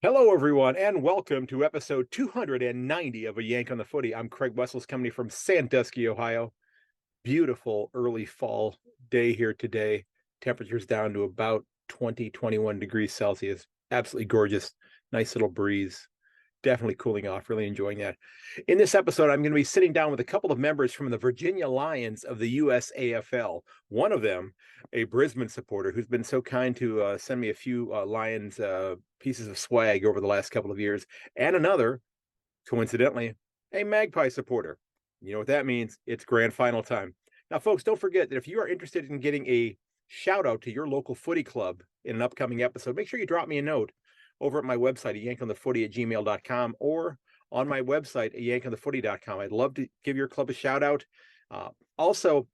Hello, everyone, and welcome to episode 290 of A Yank on the Footy. I'm Craig Wessels, coming from Sandusky, Ohio. Beautiful early fall day here today. Temperatures down to about 21 degrees Celsius. Absolutely gorgeous. Nice little breeze. Definitely cooling off. Really enjoying that. In this episode, I'm going to be sitting down with a couple of members from the Virginia Lions of the USAFL. One of them, a Brisbane supporter who's been so kind to send me a few Lions pieces of swag over the last couple of years, and another, coincidentally, a Magpie supporter. You know what that means? It's grand final time. Now, folks, don't forget that if you are interested in getting a shout out to your local footy club in an upcoming episode, make sure you drop me a note over at my website at ayankonthefooty@gmail.com or on my website at ayankonthefooty.com. I'd love to give your club a shout out. Also,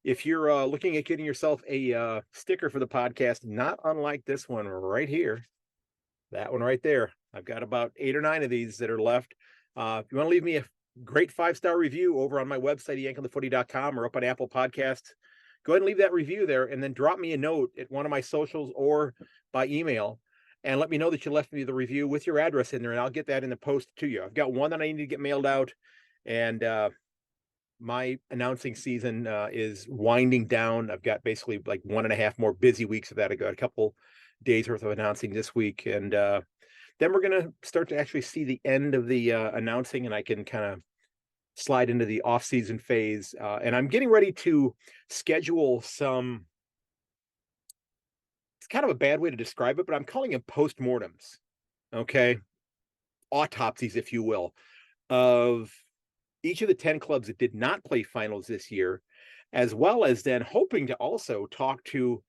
if you're looking at getting yourself a sticker for the podcast, not unlike this one right here, that one right there, I've got about 8 or 9 of these that are left. If you want to leave me a great 5-star review over on my website, ayankonthefooty.com, or up on Apple Podcasts, go ahead and leave that review there, and then drop me a note at one of my socials or by email, and let me know that you left me the review with your address in there, and I'll get that in the post to you. I've got one that I need to get mailed out, and my announcing season is winding down. I've got basically like 1.5 more busy weeks of that. I got a couple days worth of announcing this week, and then we're going to start to actually see the end of the announcing, and I can kind of slide into the off-season phase. And I'm getting ready to schedule some, it's kind of a bad way to describe it, but I'm calling them postmortems, okay? Autopsies, if you will, of each of the 10 clubs that did not play finals this year, as well as then hoping to also talk to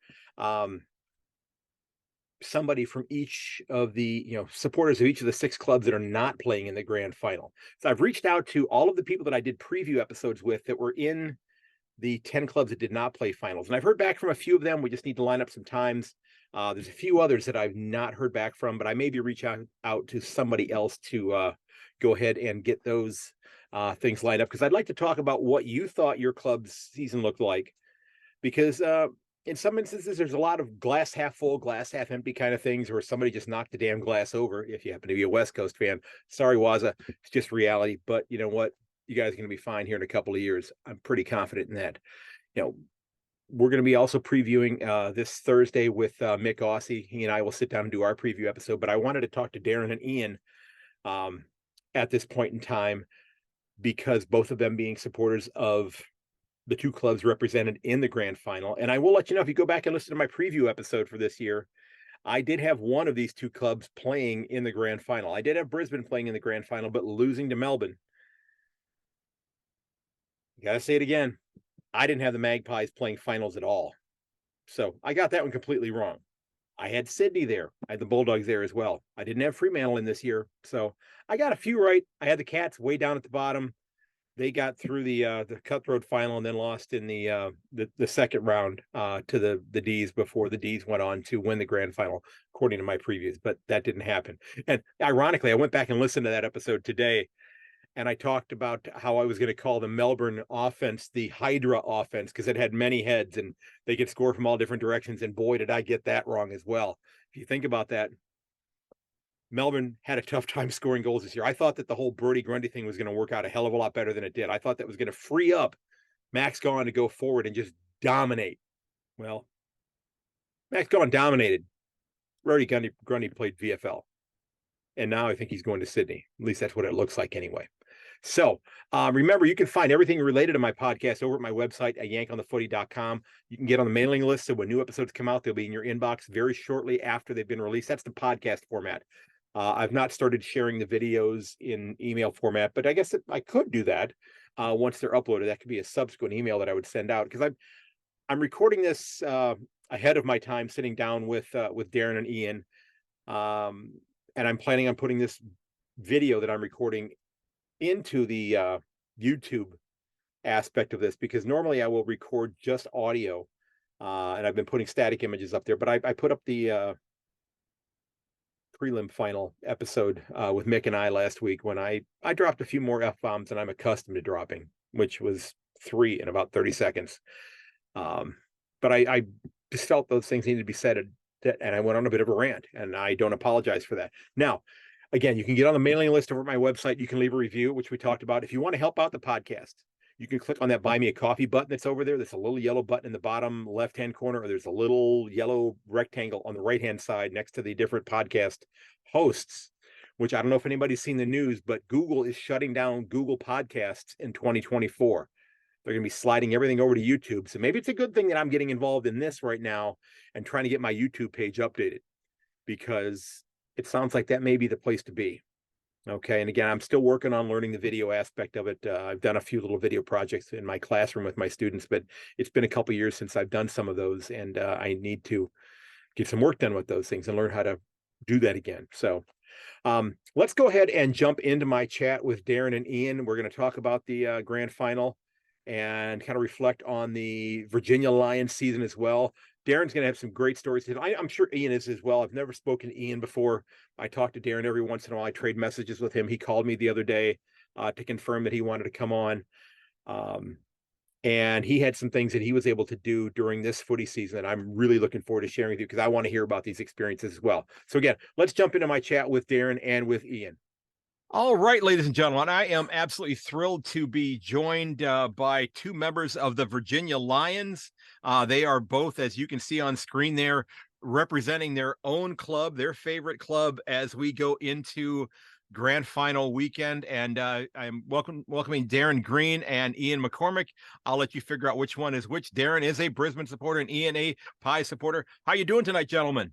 somebody from each of the supporters of each of the 6 clubs that are not playing in the grand final. So I've reached out to all of the people that I did preview episodes with that were in the 10 clubs that did not play finals, and I've heard back from a few of them. We just need to line up some times. There's a few others that I've not heard back from, but I maybe reach out to somebody else to go ahead and get those things lined up, because I'd like to talk about what you thought your club's season looked like, because in some instances, there's a lot of glass half full, glass half empty kind of things, where somebody just knocked the damn glass over. If you happen to be a West Coast fan, sorry, Waza, it's just reality. But you know what? You guys are going to be fine here in a couple of years. I'm pretty confident in that. We're going to be also previewing this Thursday with Mick Aussie. He and I will sit down and do our preview episode. But I wanted to talk to Darren and Ian at this point in time, because both of them being supporters of the 2 clubs represented in the grand final. And I will let you know, if you go back and listen to my preview episode for this year, I did have one of these 2 clubs playing in the grand final. I did have Brisbane playing in the grand final, but losing to Melbourne. You got to say it again. I didn't have the Magpies playing finals at all. So I got that one completely wrong. I had Sydney there. I had the Bulldogs there as well. I didn't have Fremantle in this year. So I got a few right. I had the Cats way down at the bottom. They got through the cutthroat final and then lost in the second round to the D's before the D's went on to win the grand final, according to my previews. But that didn't happen. And ironically, I went back and listened to that episode today, and I talked about how I was going to call the Melbourne offense the Hydra offense, because it had many heads and they could score from all different directions. And boy, did I get that wrong as well. If you think about that, Melbourne had a tough time scoring goals this year. I thought that the whole Brody Grundy thing was going to work out a hell of a lot better than it did. I thought that was going to free up Max Gawn to go forward and just dominate. Well, Max Gawn dominated. Brody Grundy played VFL. And now I think he's going to Sydney. At least that's what it looks like anyway. So remember, you can find everything related to my podcast over at my website at ayankonthefooty.com. You can get on the mailing list, so when new episodes come out, they'll be in your inbox very shortly after they've been released. That's the podcast format. I've not started sharing the videos in email format, but I guess I could do that once they're uploaded. That could be a subsequent email that I would send out, because I'm recording this ahead of my time sitting down with Darren and Ian, and I'm planning on putting this video that I'm recording into the YouTube aspect of this, because normally I will record just audio, and I've been putting static images up there, but I put up the prelim final episode with Mick and I last week, when I dropped a few more F-bombs than I'm accustomed to dropping, which was 3 in about 30 seconds. But I just felt those things needed to be said and I went on a bit of a rant, and I don't apologize for that. Now, again, you can get on the mailing list over at my website. You can leave a review, which we talked about. If you want to help out the podcast, you can click on that Buy Me a Coffee button that's over there. There's a little yellow button in the bottom left-hand corner, or there's a little yellow rectangle on the right-hand side next to the different podcast hosts, which I don't know if anybody's seen the news, but Google is shutting down Google Podcasts in 2024. They're going to be sliding everything over to YouTube. So maybe it's a good thing that I'm getting involved in this right now and trying to get my YouTube page updated, because it sounds like that may be the place to be. Okay. And again, I'm still working on learning the video aspect of it. I've done a few little video projects in my classroom with my students, but it's been a couple of years since I've done some of those, and I need to get some work done with those things and learn how to do that again. So let's go ahead and jump into my chat with Darren and Ian. We're going to talk about the grand final and kind of reflect on the Virginia Lions season as well. Darren's going to have some great stories. I'm sure Ian is as well. I've never spoken to Ian before. I talk to Darren every once in a while. I trade messages with him. He called me the other day to confirm that he wanted to come on. And he had some things that he was able to do during this footy season that I'm really looking forward to sharing with you, because I want to hear about these experiences as well. So again, let's jump into my chat with Darren and with Ian. All right, ladies and gentlemen, I am absolutely thrilled to be joined by two members of the Virginia Lions. They are both, as you can see on screen there, representing their own club, their favorite club, as we go into grand final weekend. And I'm welcoming Darren Green and Ian McCormick. I'll let you figure out which one is which. Darren is a Brisbane supporter and Ian a Pie supporter. How you doing tonight, gentlemen?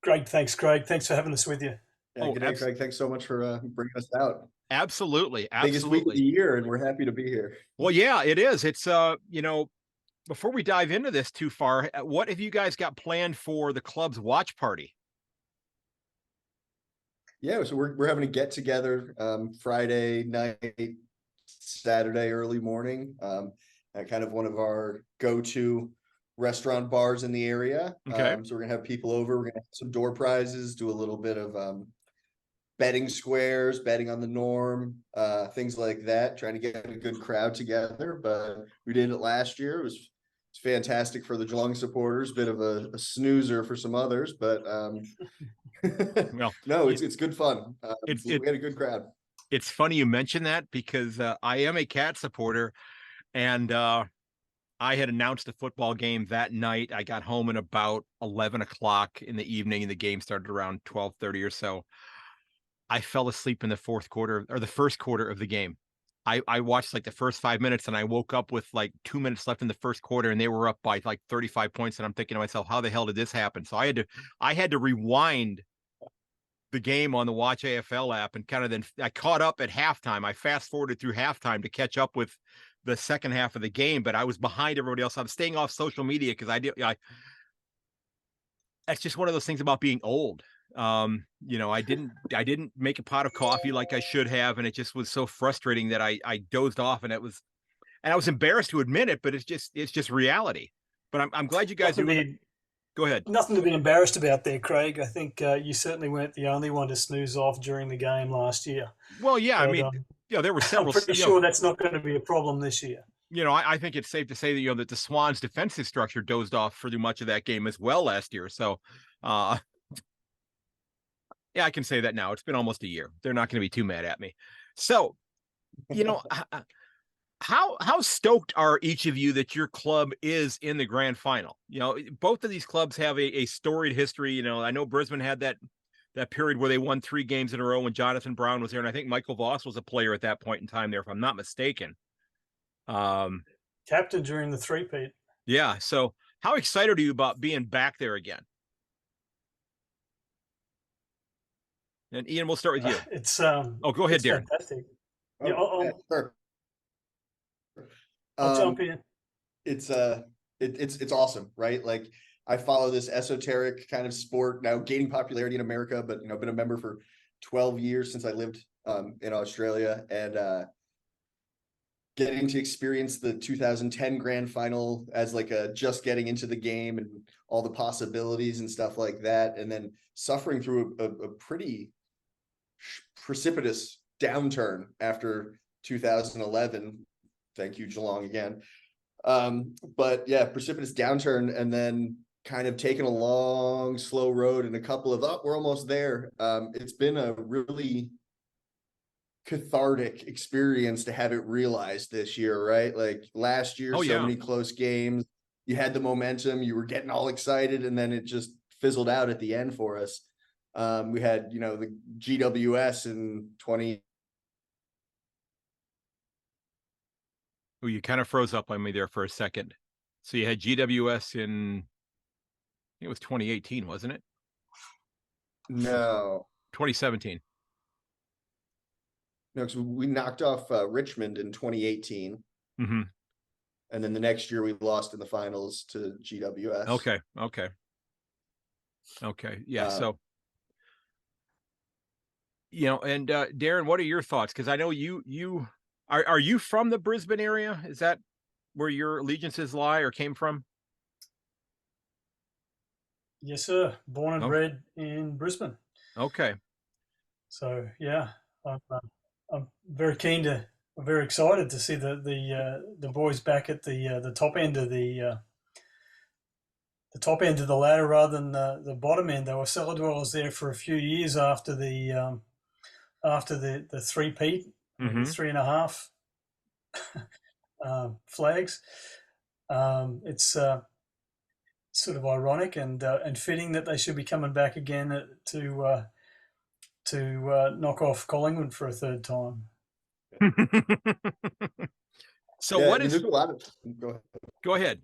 Great, thanks, Craig. Thanks for having us with you. Yeah, good day, Craig. Thanks so much for bringing us out. Absolutely. Biggest week of the year, and we're happy to be here. Well, yeah, it is. It's before we dive into this too far, what have you guys got planned for the club's watch party? Yeah, so we're having a get together Friday night, Saturday early morning at kind of one of our go-to restaurant bars in the area. Okay. So we're gonna have people over. We're gonna have some door prizes, do a little bit of betting squares, betting on the norm, things like that, trying to get a good crowd together. But we did it last year. It's fantastic for the Geelong supporters, bit of a snoozer for some others, but well, no, it's good fun. We had a good crowd. It's funny you mention that, because I am a Cat supporter, and I had announced a football game that night. I got home at about 11 o'clock in the evening, and the game started around 12:30 or so. I fell asleep in the fourth quarter, or the first quarter of the game. I watched like the first 5 minutes, and I woke up with like 2 minutes left in the first quarter, and they were up by like 35 points. And I'm thinking to myself, how the hell did this happen? So I had to rewind the game on the Watch AFL app, and kind of then I caught up at halftime. I fast forwarded through halftime to catch up with the second half of the game, but I was behind everybody else. I'm staying off social media because that's just one of those things about being old. I didn't make a pot of coffee like I should have, and it just was so frustrating that I dozed off, and I was embarrassed to admit it, but it's just reality. But I'm glad you guys go ahead. Nothing to be embarrassed about there, Craig. I think you certainly weren't the only one to snooze off during the game last year. Well, yeah, but, I mean, there were several. I'm pretty sure that's not going to be a problem this year. I think it's safe to say that that the Swans' defensive structure dozed off for much of that game as well last year. So, yeah, I can say that now. It's been almost a year. They're not going to be too mad at me. So, how stoked are each of you that your club is in the grand final? Both of these clubs have a storied history. I know Brisbane had that period where they won 3 games in a row when Jonathan Brown was there, and I think Michael Voss was a player at that point in time there, if I'm not mistaken. Captain during the three-peat. Yeah. So how excited are you about being back there again? And Ian, we'll start with you. Go ahead, Darren. Fantastic. Sure. I'll jump in. It's awesome, right? Like, I follow this esoteric kind of sport now, gaining popularity in America, but been a member for 12 years since I lived in Australia, and getting to experience the 2010 grand final as like just getting into the game and all the possibilities and stuff like that, and then suffering through a pretty precipitous downturn after 2011. Thank you, Geelong, again. But yeah, precipitous downturn, and then kind of taken a long, slow road and a couple of, oh, we're almost there. It's been a really cathartic experience to have it realized this year, right? Like last year, so many close games, you had the momentum, you were getting all excited, and then it just fizzled out at the end for us. We had, the GWS in 20. Oh, you kind of froze up on me there for a second. So you had GWS in, I think it was 2018, wasn't it? No. 2017. No, because we knocked off Richmond in 2018. Mm-hmm. And then the next year we lost in the finals to GWS. Okay. Yeah. So, and Darren, what are your thoughts? Because I know you are you from the Brisbane area? Is that where your allegiances lie or came from? Yes, sir. Born and bred in Brisbane. Okay. So yeah, I'm very keen to, very excited to see the boys back at the top end of the top end of the ladder rather than the bottom end. They were cellar dwellers there for a few years after the three-peat, Mm-hmm. 3.5 flags. It's sort of ironic and fitting that they should be coming back again to knock off Collingwood for a third time. So yeah, there's a lot of go ahead.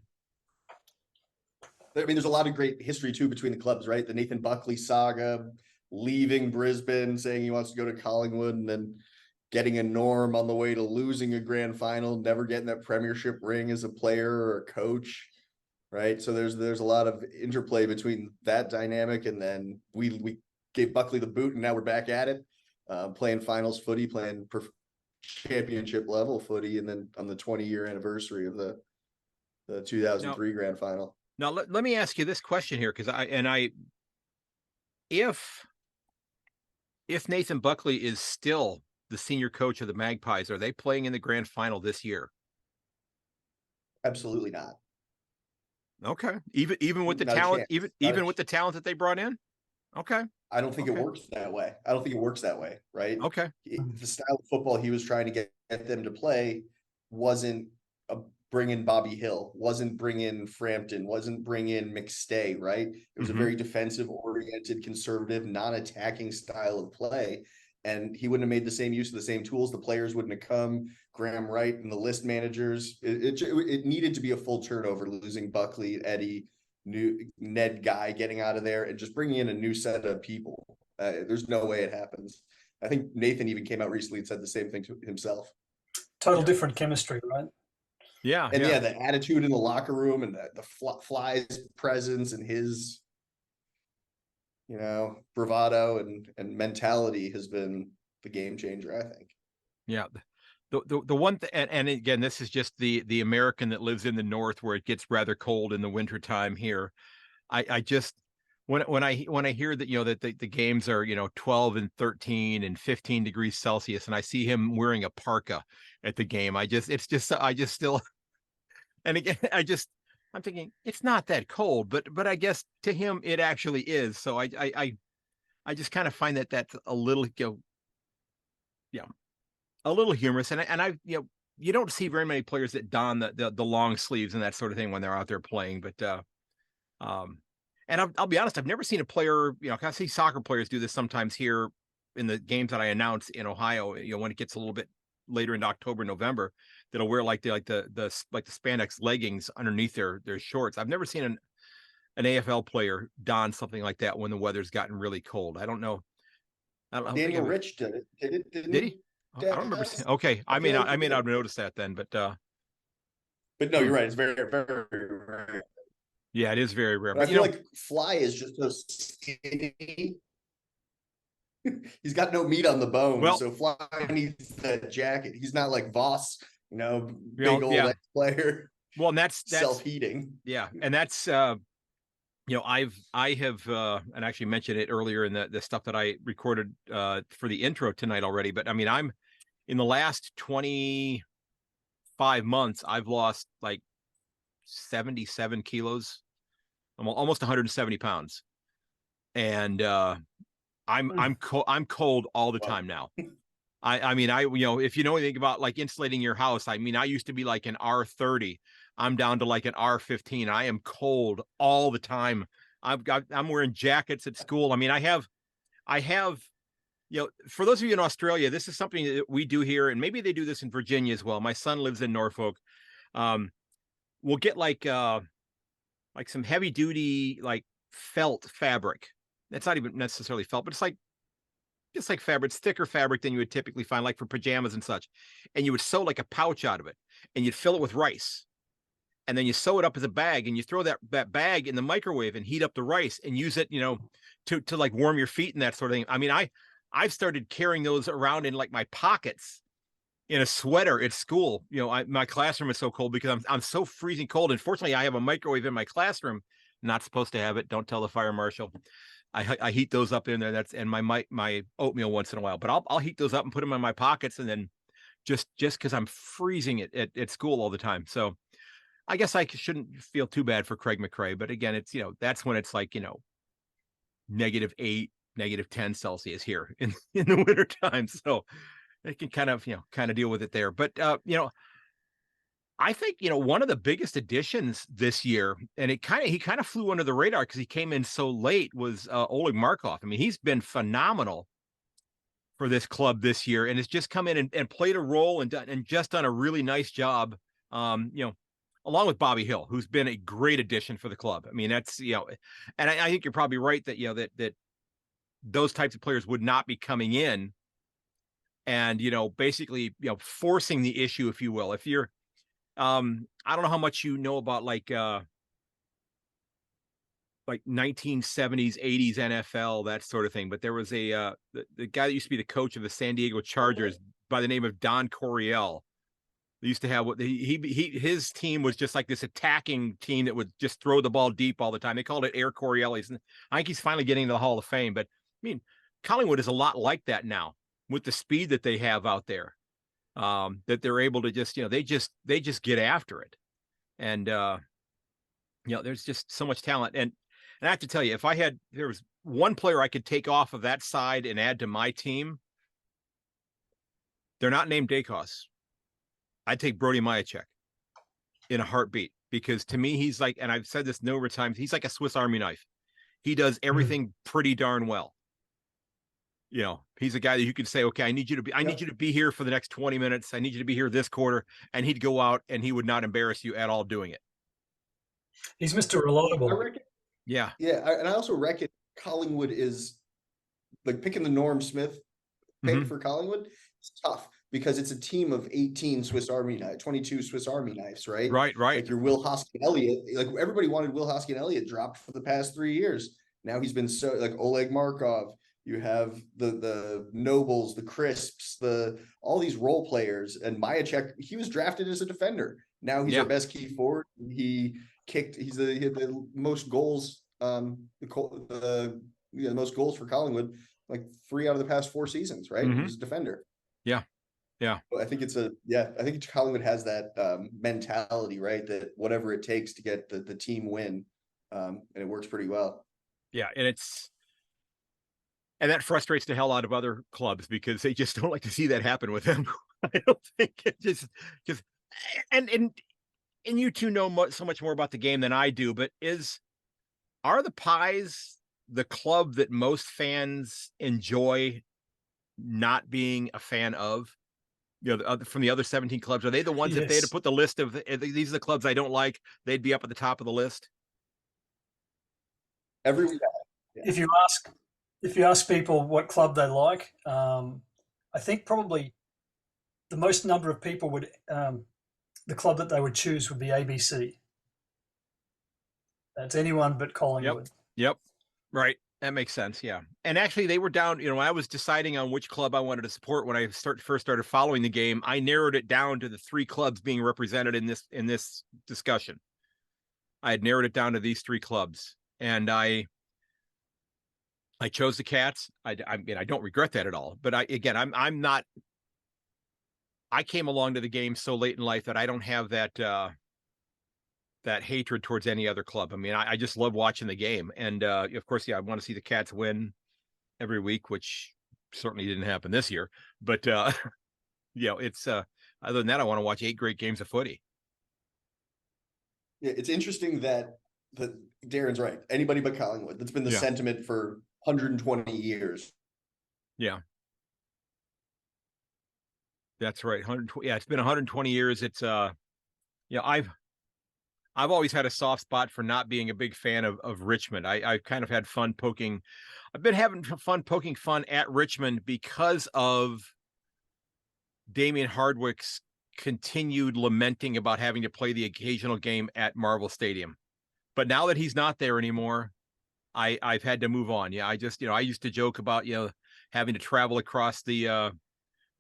I mean, there's a lot of great history too between the clubs, right? The Nathan Buckley saga, leaving Brisbane, saying he wants to go to Collingwood, and then getting a Norm on the way to losing a grand final, never getting that premiership ring as a player or a coach, right? So there's a lot of interplay between that dynamic, and then we gave Buckley the boot, and now we're back at it, playing finals footy, playing championship level footy, and then on the 20-year anniversary of the 2003 grand final. Now let me ask you this question here, because if Nathan Buckley is still the senior coach of the Magpies, are they playing in the grand final this year? Absolutely not. Okay, even with the talent, even with the talent that they brought in. Okay, I don't think it works that way. Right? Okay, the style of football he was trying to get them to play wasn't bring in Bobby Hill, wasn't bring in Frampton, wasn't bring in McStay, right? It was a very defensive oriented, conservative, non-attacking style of play. And he wouldn't have made the same use of the same tools. The players wouldn't have come. Graham Wright and the list managers. It needed to be a full turnover, losing Buckley, Eddie, Ned Guy getting out of there, and just bringing in a new set of people. There's no way it happens. I think Nathan even came out recently and said the same thing to himself. Total different chemistry, right? Yeah. And the attitude in the locker room and the Fly's presence and his, bravado and mentality has been the game changer, I think. Yeah. The one and again, this is just the American that lives in the north where it gets rather cold in the wintertime here. I just when I hear that that the games are 12 and 13 and 15 degrees Celsius, and I see him wearing a parka at the game, I just still, and again I'm thinking it's not that cold, but I guess to him it actually is. So I just kind of find that's a little a little humorous, and I you don't see very many players that don the long sleeves and that sort of thing when they're out there playing, but and I'll be honest, I've never seen a player, I see soccer players do this sometimes here in the games that I announce in Ohio, when it gets a little bit later in October, November, that'll wear like the spandex leggings underneath their shorts. I've never seen an AFL player don something like that when the weather's gotten really cold. I don't know. Daniel Rich did it. Did he? I don't remember. Okay, I may not have noticed that then, but no, you're right. It's very, very, very. Yeah, it is very rare. But I feel like Fly is just so skinny. He's got no meat on the bone, so Fly needs that jacket. He's not like Voss, big old player. Well, and that's self-heating. Yeah, and that's I have and actually mentioned it earlier in the stuff that I recorded for the intro tonight already. But I mean, I'm in the last 25 months, I've lost like 77 kilos. I'm almost 170 pounds. And I'm cold all the time now. I mean, if you know anything about like insulating your house, I mean, I used to be like an R30. I'm down to like an R15. I am cold all the time. I'm wearing jackets at school. I mean, I have, for those of you in Australia, this is something that we do here, and maybe they do this in Virginia as well. My son lives in Norfolk. We'll get like some heavy duty, like felt fabric. It's not even necessarily felt, but it's like, just like fabric, thicker fabric than you would typically find, like for pajamas and such. And you would sew like a pouch out of it, and you'd fill it with rice. And then you sew it up as a bag, and you throw that bag in the microwave and heat up the rice and use it, to like warm your feet and that sort of thing. I mean, I've started carrying those around in like my pockets in a sweater at school. My classroom is so cold because I'm so freezing cold. And fortunately, I have a microwave in my classroom. Not supposed to have it. Don't tell the fire marshal. I heat those up in there. And my oatmeal once in a while, but I'll heat those up and put them in my pockets, and then just because I'm freezing at school all the time. So I guess I shouldn't feel too bad for Craig McRae, but again, it's that's when it's like -8, -10 Celsius here in the winter time. So they can kind of deal with it there. But I think, one of the biggest additions this year, and he kind of flew under the radar because he came in so late, was Oleg Markov. I mean, he's been phenomenal for this club this year, and has just come in and played a role and just done a really nice job. Along with Bobby Hill, who's been a great addition for the club. I mean, that's, and I think you're probably right that, that those types of players would not be coming in and, basically, forcing the issue, if you will. If you're, I don't know how much you know about like 1970s, 80s NFL, that sort of thing. But there was the guy that used to be the coach of the San Diego Chargers by the name of Don Coryell. They used to have his team was just like this attacking team that would just throw the ball deep all the time. They called it Air Coryellis. And I think he's finally getting into the Hall of Fame. But I mean, Collingwood is a lot like that now with the speed that they have out there. That they're able to just, they just get after it. And there's just so much talent. And I have to tell you, if there was one player I could take off of that side and add to my team, they're not named Dacos. I'd take Brody Majacek in a heartbeat, because to me, he's like, and I've said this numerous times, he's like a Swiss Army knife. He does everything pretty darn well. He's a guy that you could say, okay, I need you to be here for the next 20 minutes. I need you to be here this quarter. And he'd go out and he would not embarrass you at all doing it. He's Mr. Reliable. I reckon, yeah. And I also reckon Collingwood is like picking the Norm Smith pick for Collingwood. It's tough because it's a team of 18 Swiss Army knives, 22 Swiss Army knives, right? Right. Like your Will Hoskin Elliott, like everybody wanted Will Hoskin Elliott dropped for the past 3 years. Now he's been so like Oleg Markov. You have the Nobles, the Crisps, all these role players, and Majacek. He was drafted as a defender. Now he's our best key forward. He had the most goals, the most goals for Collingwood, like 3 out of the past 4 seasons, right? He was a defender. Yeah. I think I think Collingwood has that mentality, right? That whatever it takes to get the team win, and it works pretty well. Yeah, and that frustrates the hell out of other clubs because they just don't like to see that happen with them. I don't think it just and you two know so much more about the game than I do, but are the Pies the club that most fans enjoy not being a fan of? From the other 17 clubs, are they the ones, if they had to put the list of these are the clubs I don't like, they'd be up at the top of the list? Everyone. Yeah. If you ask people what club they like, I think probably the most number of people would the club that they would choose would be ABC. That's anyone but Collingwood. Yep. Right. That makes sense. Yeah. And actually they were down, when I was deciding on which club I wanted to support when I first started following the game, I narrowed it down to the 3 clubs being represented in this discussion. I had narrowed it down to these 3 clubs, and I chose the Cats. I mean, I don't regret that at all, but I'm not, I came along to the game so late in life that I don't have that, that hatred towards any other club. I mean, I just love watching the game. And of course, yeah, I want to see the Cats win every week, which certainly didn't happen this year. But it's other than that, I want to watch 8 great games of footy. Yeah, it's interesting that Darren's right. Anybody but Collingwood. That's been the sentiment for 120 years. Yeah. That's right. 120. Yeah, it's been 120 years. It's I've always had a soft spot for not being a big fan of Richmond. I've kind of had fun poking. I've been having fun poking fun at Richmond because of Damien Hardwick's continued lamenting about having to play the occasional game at Marvel Stadium. But now that he's not there anymore, I've had to move on. Yeah, I used to joke about, having to travel across the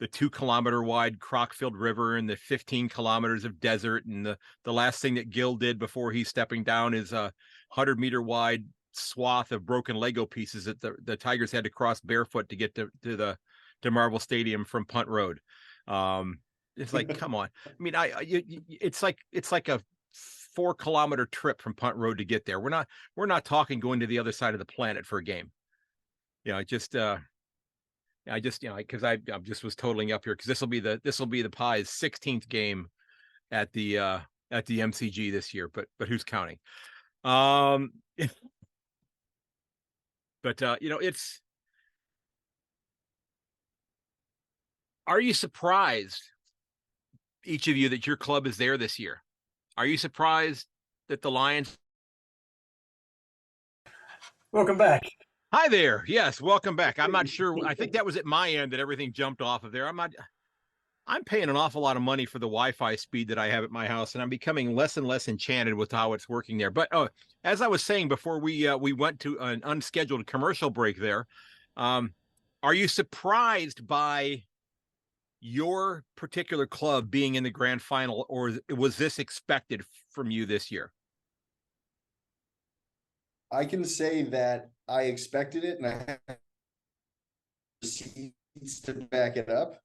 2-kilometer wide Crockfield River and the 15 kilometers of desert. And the last thing that Gil did before he's stepping down is a 100-meter wide swath of broken Lego pieces that the Tigers had to cross barefoot to get to Marvel Stadium from Punt Road. It's like, come on. I mean, it's like a 4-kilometer trip from Punt Road to get there. We're not talking going to the other side of the planet for a game. I just was totaling up here because this will be the Pies' 16th game at the MCG this year, but who's counting? Are you surprised, each of you, that your club is there this year? Are you surprised that the Lions? Welcome back. Hi there. Yes, welcome back. I'm not sure. I think that was at my end that everything jumped off of there. I'm paying an awful lot of money for the Wi-Fi speed that I have at my house, and I'm becoming less and less enchanted with how it's working there. But as I was saying before we went to an unscheduled commercial break there, are you surprised by your particular club being in the grand final, or was this expected from you this year? I can say that I expected it, and I have receipts to back it up.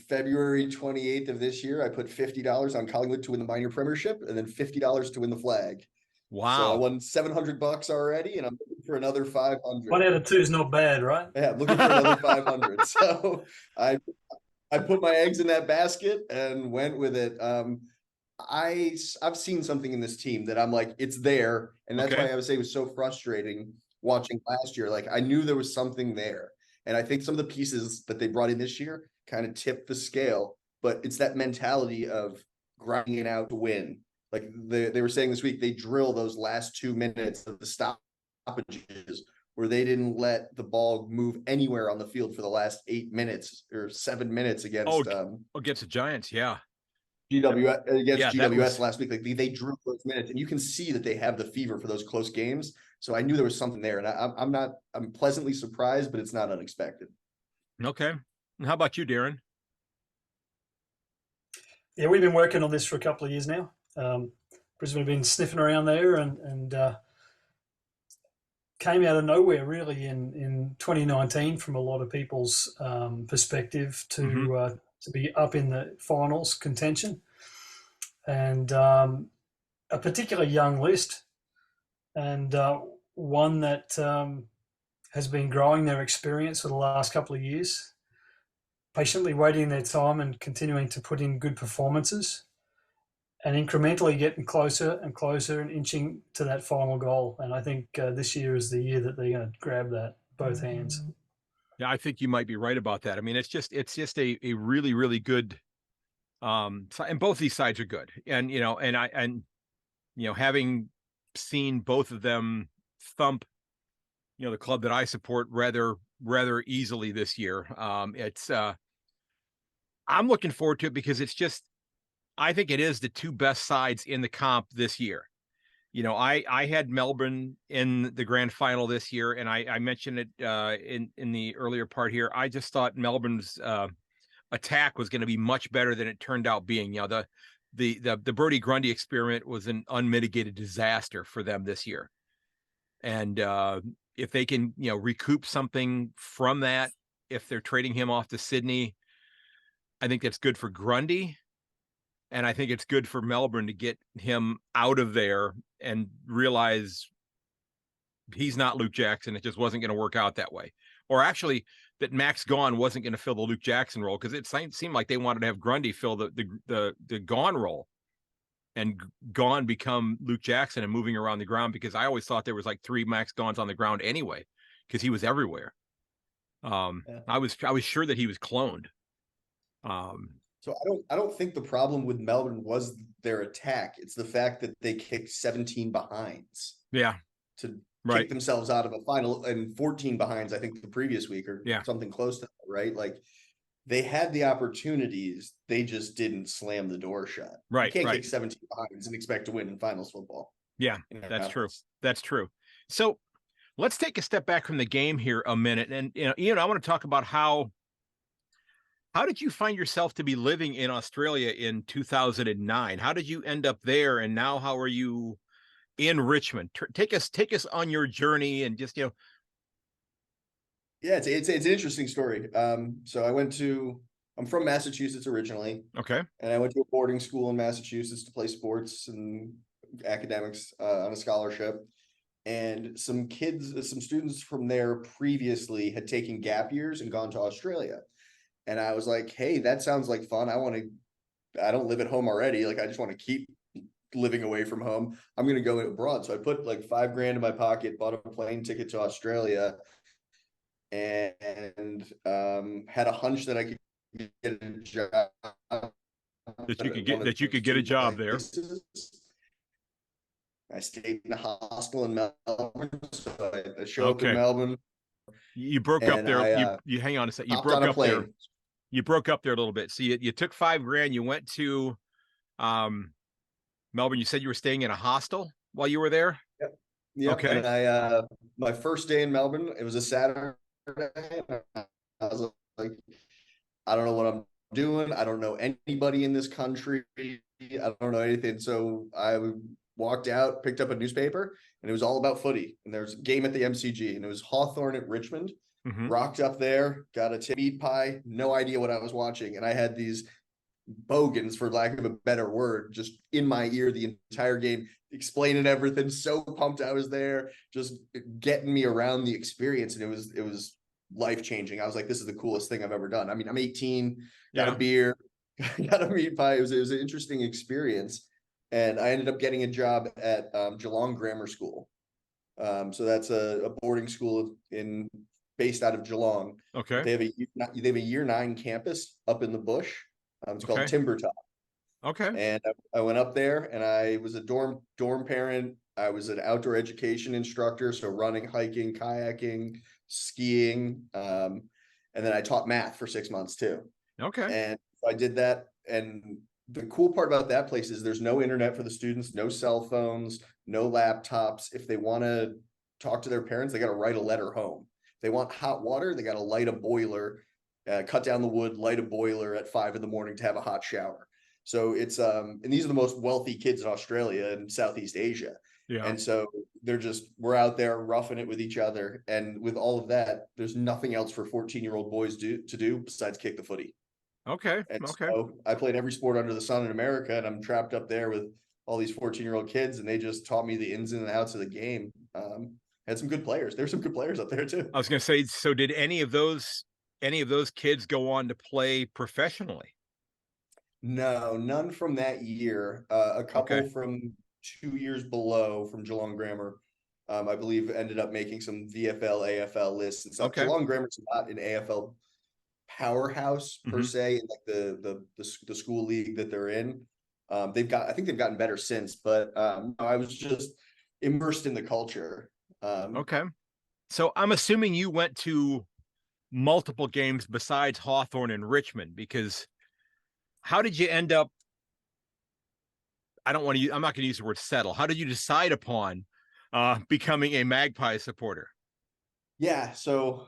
February 28th of this year, I put $50 on Collingwood to win the minor premiership, and then $50 to win the flag. Wow! So I won $700 already, and I'm looking for another 500. 1 out of 2 is not bad, right? Yeah, I'm looking for another 500. So I put my eggs in that basket and went with it. I've seen something in this team that I'm like, it's there. And that's why I would say it was so frustrating watching last year. Like, I knew there was something there. And I think some of the pieces that they brought in this year kind of tipped the scale, but it's that mentality of grinding it out to win. Like they were saying this week, they drill those last 2 minutes of the stoppages where they didn't let the ball move anywhere on the field for the last 8 minutes or 7 minutes against the Giants. Yeah. GWS last week. Like they drew those minutes, and you can see that they have the fever for those close games. So I knew there was something there, and I'm pleasantly surprised, but it's not unexpected. Okay. And how about you, Darren? Yeah, we've been working on this for a couple of years now. Brisbane have been sniffing around there and came out of nowhere really in 2019 from a lot of people's perspective to be up in the finals contention, and a particularly young list, and one that has been growing their experience for the last couple of years, patiently waiting their time and continuing to put in good performances and incrementally getting closer and closer and inching to that final goal. And I think this year is the year that they're going to grab that both hands. Yeah, I think you might be right about that. I mean, it's just a really, really good, and both these sides are good. And, having seen both of them thump, the club that I support rather easily this year, I'm looking forward to it because I think it is the two best sides in the comp this year. I had Melbourne in the grand final this year, and I mentioned it in the earlier part here. I just thought Melbourne's attack was going to be much better than it turned out being. The Brodie Grundy experiment was an unmitigated disaster for them this year, and if they can recoup something from that, if they're trading him off to Sydney, I think that's good for Grundy. And I think it's good for Melbourne to get him out of there and realize he's not Luke Jackson. It just wasn't going to work out that way. Or actually, that Max Gawn wasn't going to fill the Luke Jackson role, because it seemed like they wanted to have Grundy fill the Gawn role, and Gawn become Luke Jackson and moving around the ground, because I always thought there was like 3 Max Gawns on the ground anyway, because he was everywhere. I was sure that he was cloned. So I don't think the problem with Melbourne was their attack. It's the fact that they kicked 17 behinds. Yeah. To right. kick themselves out of a final, and 14 behinds, I think, the previous week, or yeah. something close to that, right? Like, they had the opportunities, they just didn't slam the door shut. Right. You can't kick 17 behinds and expect to win in finals football. Yeah, that's true. That's true. So let's take a step back from the game here a minute. And, Ian, I want to talk about how did you find yourself to be living in Australia in 2009? How did you end up there? And now how are you in Richmond? Take us on your journey, and just, Yeah, it's an interesting story. So I'm from Massachusetts originally. Okay. And I went to a boarding school in Massachusetts to play sports and academics on a scholarship. And some students from there previously had taken gap years and gone to Australia. And I was like, hey, that sounds like fun. I don't live at home already. Like, I just want to keep living away from home. I'm going to go abroad. So I put like $5,000 in my pocket, bought a plane ticket to Australia, and had a hunch that I could get a job. That you could get a job there. I stayed in a hostel in Melbourne. So I showed up in Melbourne. You broke up there. You hang on a second. You broke up there. You broke up there a little bit. So you took $5,000. You went to Melbourne. You said you were staying in a hostel while you were there. Yep. Yep. Okay. And my first day in Melbourne, it was a Saturday. I was like, I don't know what I'm doing. I don't know anybody in this country. I don't know anything. So I walked out, picked up a newspaper, and it was all about footy. And there's a game at the MCG, and it was Hawthorn at Richmond. Mm-hmm. Rocked up there, got a meat pie, no idea what I was watching. And I had these bogans, for lack of a better word, just in my ear the entire game, explaining everything. So pumped I was there, just getting me around the experience. And it was life-changing. I was like, this is the coolest thing I've ever done. I mean, I'm 18, got a beer, got a meat pie. It was an interesting experience. And I ended up getting a job at Geelong Grammar School. So that's a boarding school based out of Geelong. Okay. They have a year 9 campus up in the bush. It's called Timbertop. Okay. And I went up there, and I was a dorm parent. I was an outdoor education instructor, so running, hiking, kayaking, skiing, and then I taught math for 6 months too. Okay. And I did that. And the cool part about that place is there's no internet for the students, no cell phones, no laptops. If they want to talk to their parents, they got to write a letter home. If they want hot water, they got to light a boiler, cut down the wood, light a boiler at 5 a.m. to have a hot shower. So it's and these are the most wealthy kids in Australia and Southeast Asia. Yeah. And so we're out there roughing it with each other. And with all of that, there's nothing else for 14-year-old boys to do besides kick the footy. Okay. And okay. So I played every sport under the sun in America, and I'm trapped up there with all these 14-year-old kids, and they just taught me the ins and outs of the game. Had some good players. There's some good players up there too. I was going to say, so did any of those kids go on to play professionally? No, none from that year. A couple from 2 years below from Geelong Grammar, I believe, ended up making some VFL, AFL lists and stuff. Geelong Grammar's not an AFL powerhouse per se, in like the school league that they're in. I think they've gotten better since, but I was just immersed in the culture. So I'm assuming you went to multiple games besides Hawthorn and Richmond, because how did you end up? I'm not going to use the word settle. How did you decide upon becoming a Magpie supporter? Yeah, so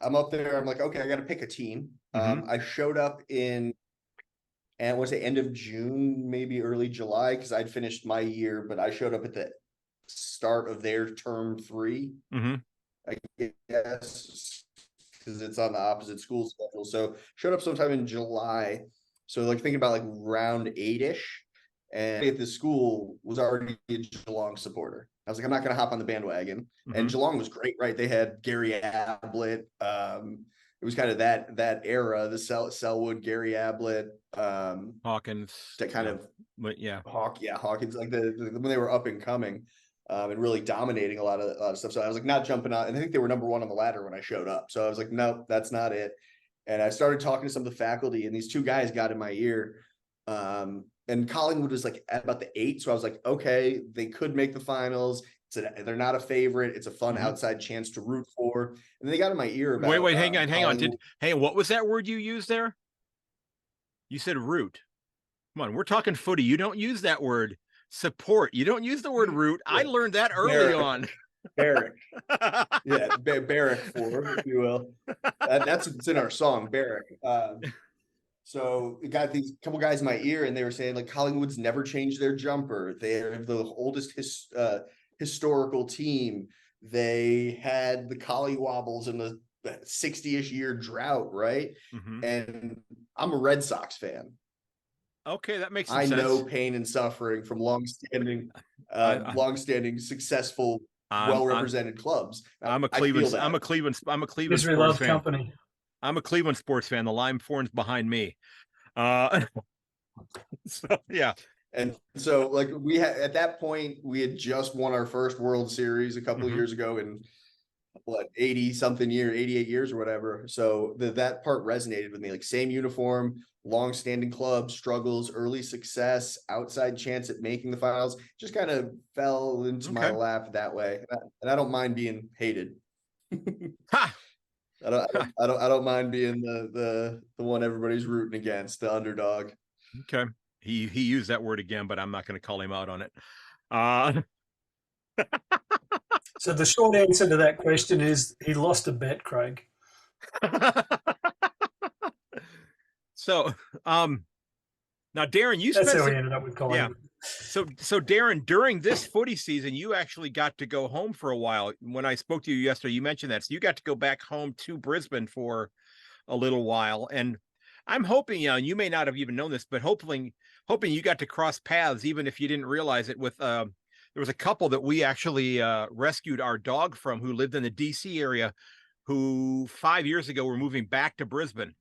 I'm up there. I'm like, okay, I got to pick a team. I showed up and I want to say end of June, maybe early July, because I'd finished my year, but I showed up at the start of their term 3, I guess, because it's on the opposite school schedule. So showed up sometime in July, So like thinking about like round 8-ish, and at this school was already a Geelong supporter. I was like, I'm not going to hop on the bandwagon. And Geelong was great, right? They had Gary Ablett. It was kind of that era, the Selwood, Gary Ablett, Hawkins. that kind of Hawkins, like when they were up and coming, and really dominating a lot of stuff. So I was like, not jumping out, and I think they were number 1 on the ladder when I showed up. So I was like, nope, that's not it. And I started talking to some of the faculty, and these 2 guys got in my ear. And Collingwood was like at about the 8. So I was like, okay, they could make the finals. They're not a favorite. It's a fun outside chance to root for. And they got in my ear about. Wait, hang on. What was that word you used there? You said root. Come on, we're talking footy. You don't use that word. Support. You don't use the word root. I learned that early on. Barrack. Yeah, barrack for, if you will. That's what's in our song, barrack. So it got these couple guys in my ear, and they were saying like Collingwood's never changed their jumper. They're the oldest historical team. They had the collywobbles in the 60-ish year drought, right? And I'm a Red Sox fan. Okay, that makes sense. I know pain and suffering from long-standing, successful, well-represented clubs. I'm a Cleveland sports fan. Company. I'm a Cleveland sports fan. The Lime Thorns behind me. So yeah. And so like we had at that point, we had just won our first World Series a couple of years ago in 88 years or whatever. So that part resonated with me, like same uniform, long-standing club, struggles, early success, outside chance at making the finals, just kind of fell into my lap that way. And I don't mind being hated. Ha! I don't mind being the one everybody's rooting against, the underdog. Okay. He used that word again, but I'm not going to call him out on it. So the short answer to that question is he lost a bet, Craig. So now Darren, that's how we ended up with Collingwood. So Darren, during this footy season, you actually got to go home for a while. When I spoke to you yesterday, you mentioned that. So you got to go back home to Brisbane for a little while. And I'm hoping, you may not have even known this, but hoping you got to cross paths, even if you didn't realize it, with there was a couple that we actually rescued our dog from, who lived in the DC area, who 5 years ago were moving back to Brisbane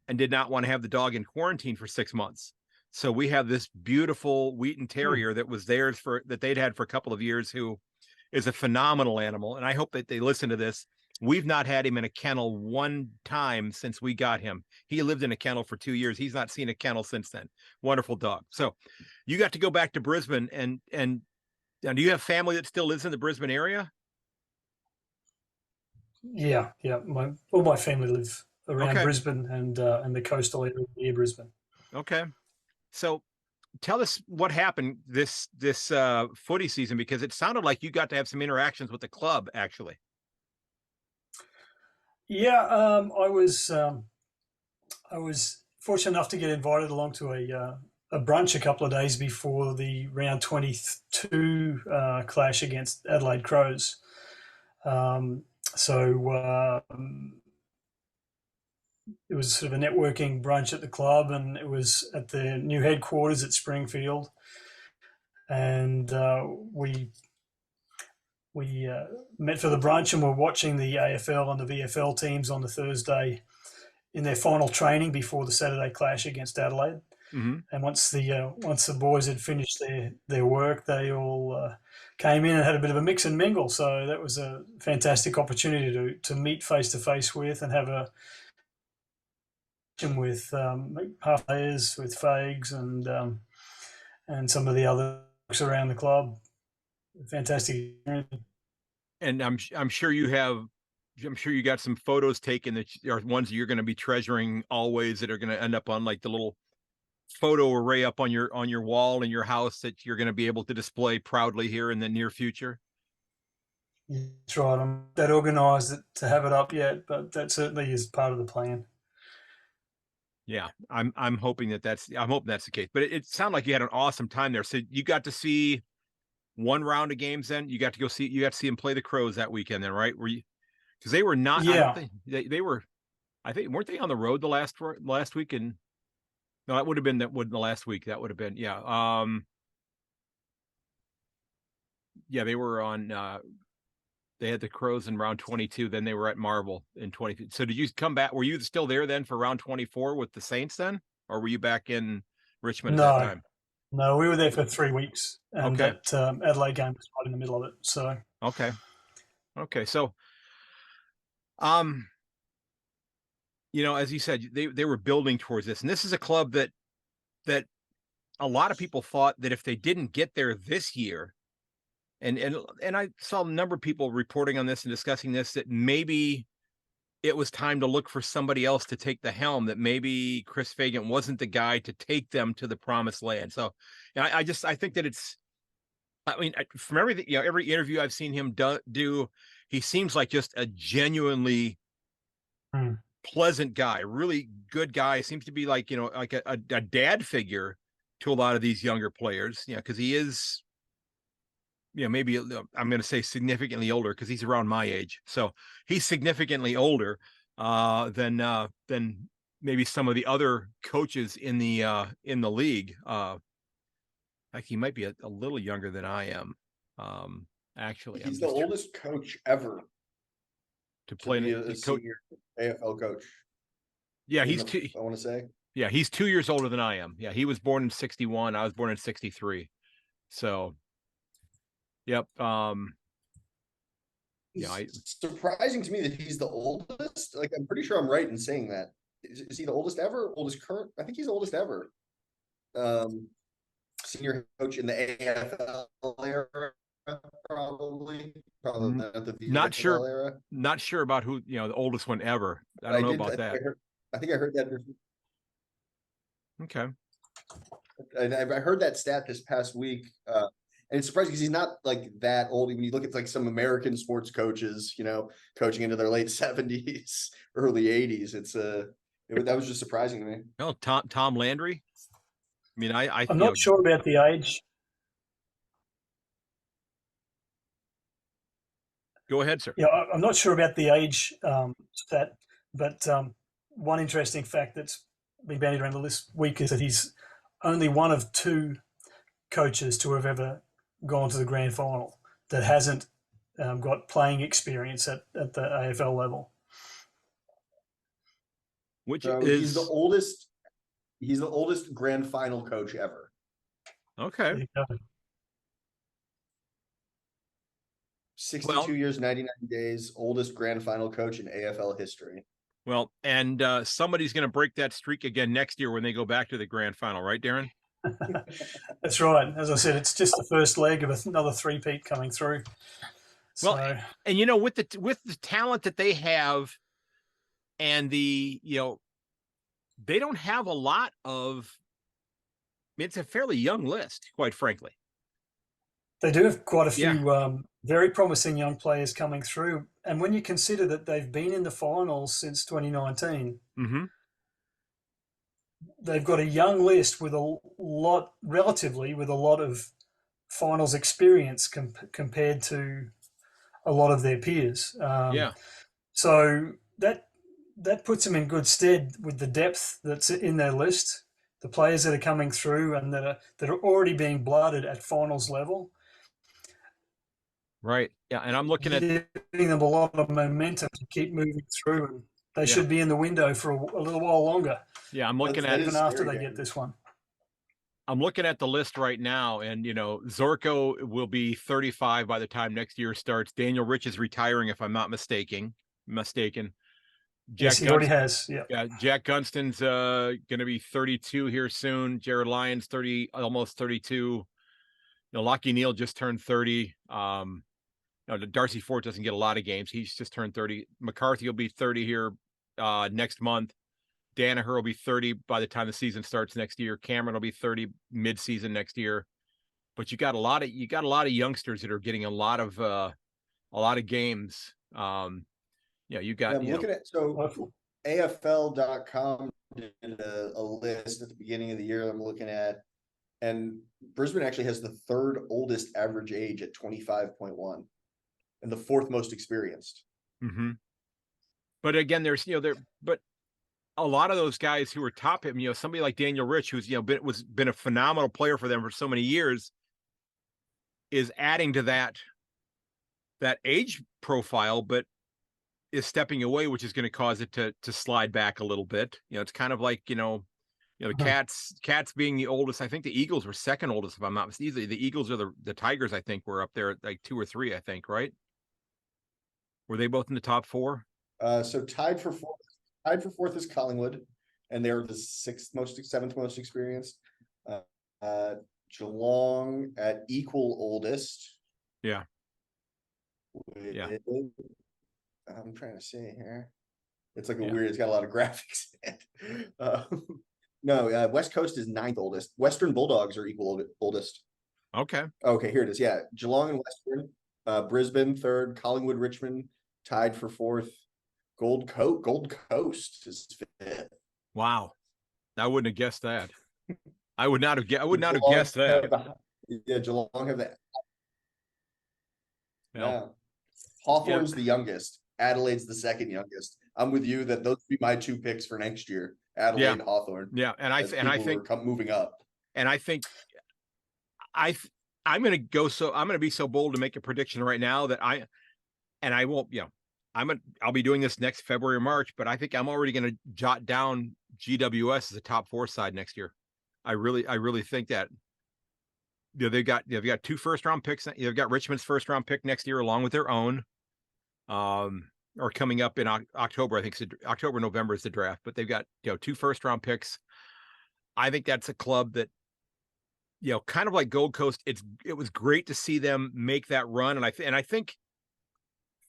and did not want to have the dog in quarantine for 6 months. So we have this beautiful Wheaton Terrier that was theirs that they'd had for a couple of years, who is a phenomenal animal. And I hope that they listen to this. We've not had him in a kennel one time since we got him. He lived in a kennel for 2 years. He's not seen a kennel since then. Wonderful dog. So you got to go back to Brisbane, and do you have family that still lives in the Brisbane area? Yeah. All my family live around Brisbane and the coastal area near Brisbane. Okay. So tell us what happened this footy season, because it sounded like you got to have some interactions with the club, actually. Yeah, I was fortunate enough to get invited along to a brunch a couple of days before the round 22 clash against Adelaide Crows. It was sort of a networking brunch at the club, and it was at the new headquarters at Springfield. And we met for the brunch, and we're watching the AFL and the VFL teams on the Thursday in their final training before the Saturday clash against Adelaide. And once the boys had finished their work, they all came in and had a bit of a mix and mingle. So that was a fantastic opportunity to meet face to face with and have a with half players, with Fags and some of the other folks around the club. Fantastic. And I'm sure you got some photos taken that are ones that you're going to be treasuring always, that are going to end up on like the little photo array up on your wall in your house that you're going to be able to display proudly here in the near future. That's right. I'm not organized to have it up yet, but that certainly is part of the plan. Yeah, I'm hoping that's the case. But it sounded like you had an awesome time there. So you got to see one round of games. Then you got to see him play the Crows that weekend. Then, right? Were you? Because they were not. Yeah. They were. I think weren't they on the road the last week? And No, that would have been the last week. That would have been, yeah. Yeah, they were on, they had the Crows in round 22. Then they were at Marvel in 22. So did you come back? Were you still there then for round 24 with the Saints then? Or were you back in Richmond at that No, time? no, we were there for 3 weeks, and Okay. that Adelaide game was right in the middle of it. So Okay. So, as you said, they were building towards this, and this is a club that a lot of people thought that if they didn't get there this year, and I saw a number of people reporting on this and discussing this, that maybe it was time to look for somebody else to take the helm, that maybe Chris Fagan wasn't the guy to take them to the promised land. So I think that from everything, every interview I've seen him do, he seems like just a genuinely pleasant guy, really good guy. Seems to be like, like a dad figure to a lot of these younger players, because he is, maybe I'm going to say significantly older, because he's around my age. So he's significantly older than maybe some of the other coaches in the league. Like he might be a little younger than I am. Actually, he's the oldest coach ever to play a senior AFL coach. Yeah, I want to say. Yeah, he's 2 years older than I am. Yeah, he was born in 61. I was born in 63. So, yep. It's surprising to me that he's the oldest. Like, I'm pretty sure I'm right in saying that. Is he the oldest ever? Oldest current? I think he's the oldest ever. Senior coach in the AFL era, probably not sure. Era. Not sure about who the oldest one ever. I don't know about that. I think I heard that. Okay. I heard that stat this past week, and it's surprising because he's not like that old. When you look at like some American sports coaches, coaching into their late 70s, early 80s, that was just surprising to me. No, Tom Landry. I mean, I'm not sure about the age. Go ahead, sir. Yeah, I'm not sure about the age stat, but one interesting fact that's been bandied around this week is that he's only one of 2 coaches to have ever gone to the grand final that hasn't got playing experience at the AFL level. Which is he's the oldest. He's the oldest grand final coach ever. Okay. 62 years, 99 days, oldest grand final coach in AFL history. Well, and somebody's going to break that streak again next year when they go back to the grand final, right, Darren? That's right. As I said, it's just the first leg of another three-peat coming through. Well, and with the talent that they have, and they don't have a lot of. It's a fairly young list, quite frankly. They do have quite a few very promising young players coming through, and when you consider that they've been in the finals since 2019, they've got a young list with a lot of finals experience compared to a lot of their peers. So that puts them in good stead with the depth that's in their list, the players that are coming through and that are already being blooded at finals level. Right. Yeah, and I'm looking at giving them a lot of momentum to keep moving through, and they should be in the window for a little while longer. Yeah, I'm looking at even after they get this one. I'm looking at the list right now, and Zorko will be 35 by the time next year starts. Daniel Rich is retiring, if I'm not mistaken. Yes, he already has. Yeah, Jack Gunston's going to be 32 here soon. Jared Lyons, almost 32. Lockie Neal just turned 30. Darcy Fort doesn't get a lot of games. He's just turned 30. McCarthy will be 30 here next month. Danaher will be 30 by the time the season starts next year. Cameron will be 30 mid-season next year. But you got a lot of youngsters that are getting a lot of games. You got. I'm looking at AFL.com did a list at the beginning of the year. I'm looking at, and Brisbane actually has the 3rd oldest average age at 25.1, and the 4th most experienced. But again, there's but a lot of those guys who were top him, somebody like Daniel Rich, who's, been a phenomenal player for them for so many years, is adding to that age profile, but is stepping away, which is going to cause it to slide back a little bit. It's kind of like, the Cats being the oldest. I think the Eagles were second oldest, if I'm not mistaken. The Eagles or the Tigers, I think, were up there like 2 or 3, I think, right? Were they both in the top 4? So tied for fourth is Collingwood, and they're the seventh most experienced. Geelong at equal oldest. Yeah. Yeah. I'm trying to see here. It's like weird. It's got a lot of graphics. No, West Coast is 9th oldest. Western Bulldogs are equal oldest. Okay. Okay, here it is. Yeah, Geelong and Western. Brisbane 3rd. Collingwood, Richmond tied for 4th. Gold Coast is 5th. Wow, I wouldn't have guessed that. I would not have guessed that. Geelong have that. Yeah. Hawthorne's the youngest. Adelaide's the second youngest. I'm with you that those would be my 2 picks for next year. Adelaide and Hawthorne. Yeah, and I think moving up. And I think I'm going to be so bold to make a prediction right now that I won't, I'll be doing this next February or March, but I think I'm already going to jot down GWS as a top 4 side next year. I really think that. They've got 2 first-round picks. They've got Richmond's first-round pick next year, along with their own, or coming up in October. I think October, November is the draft, but they've got 2 first-round picks. I think that's a club that, kind of like Gold Coast. It was great to see them make that run, and I think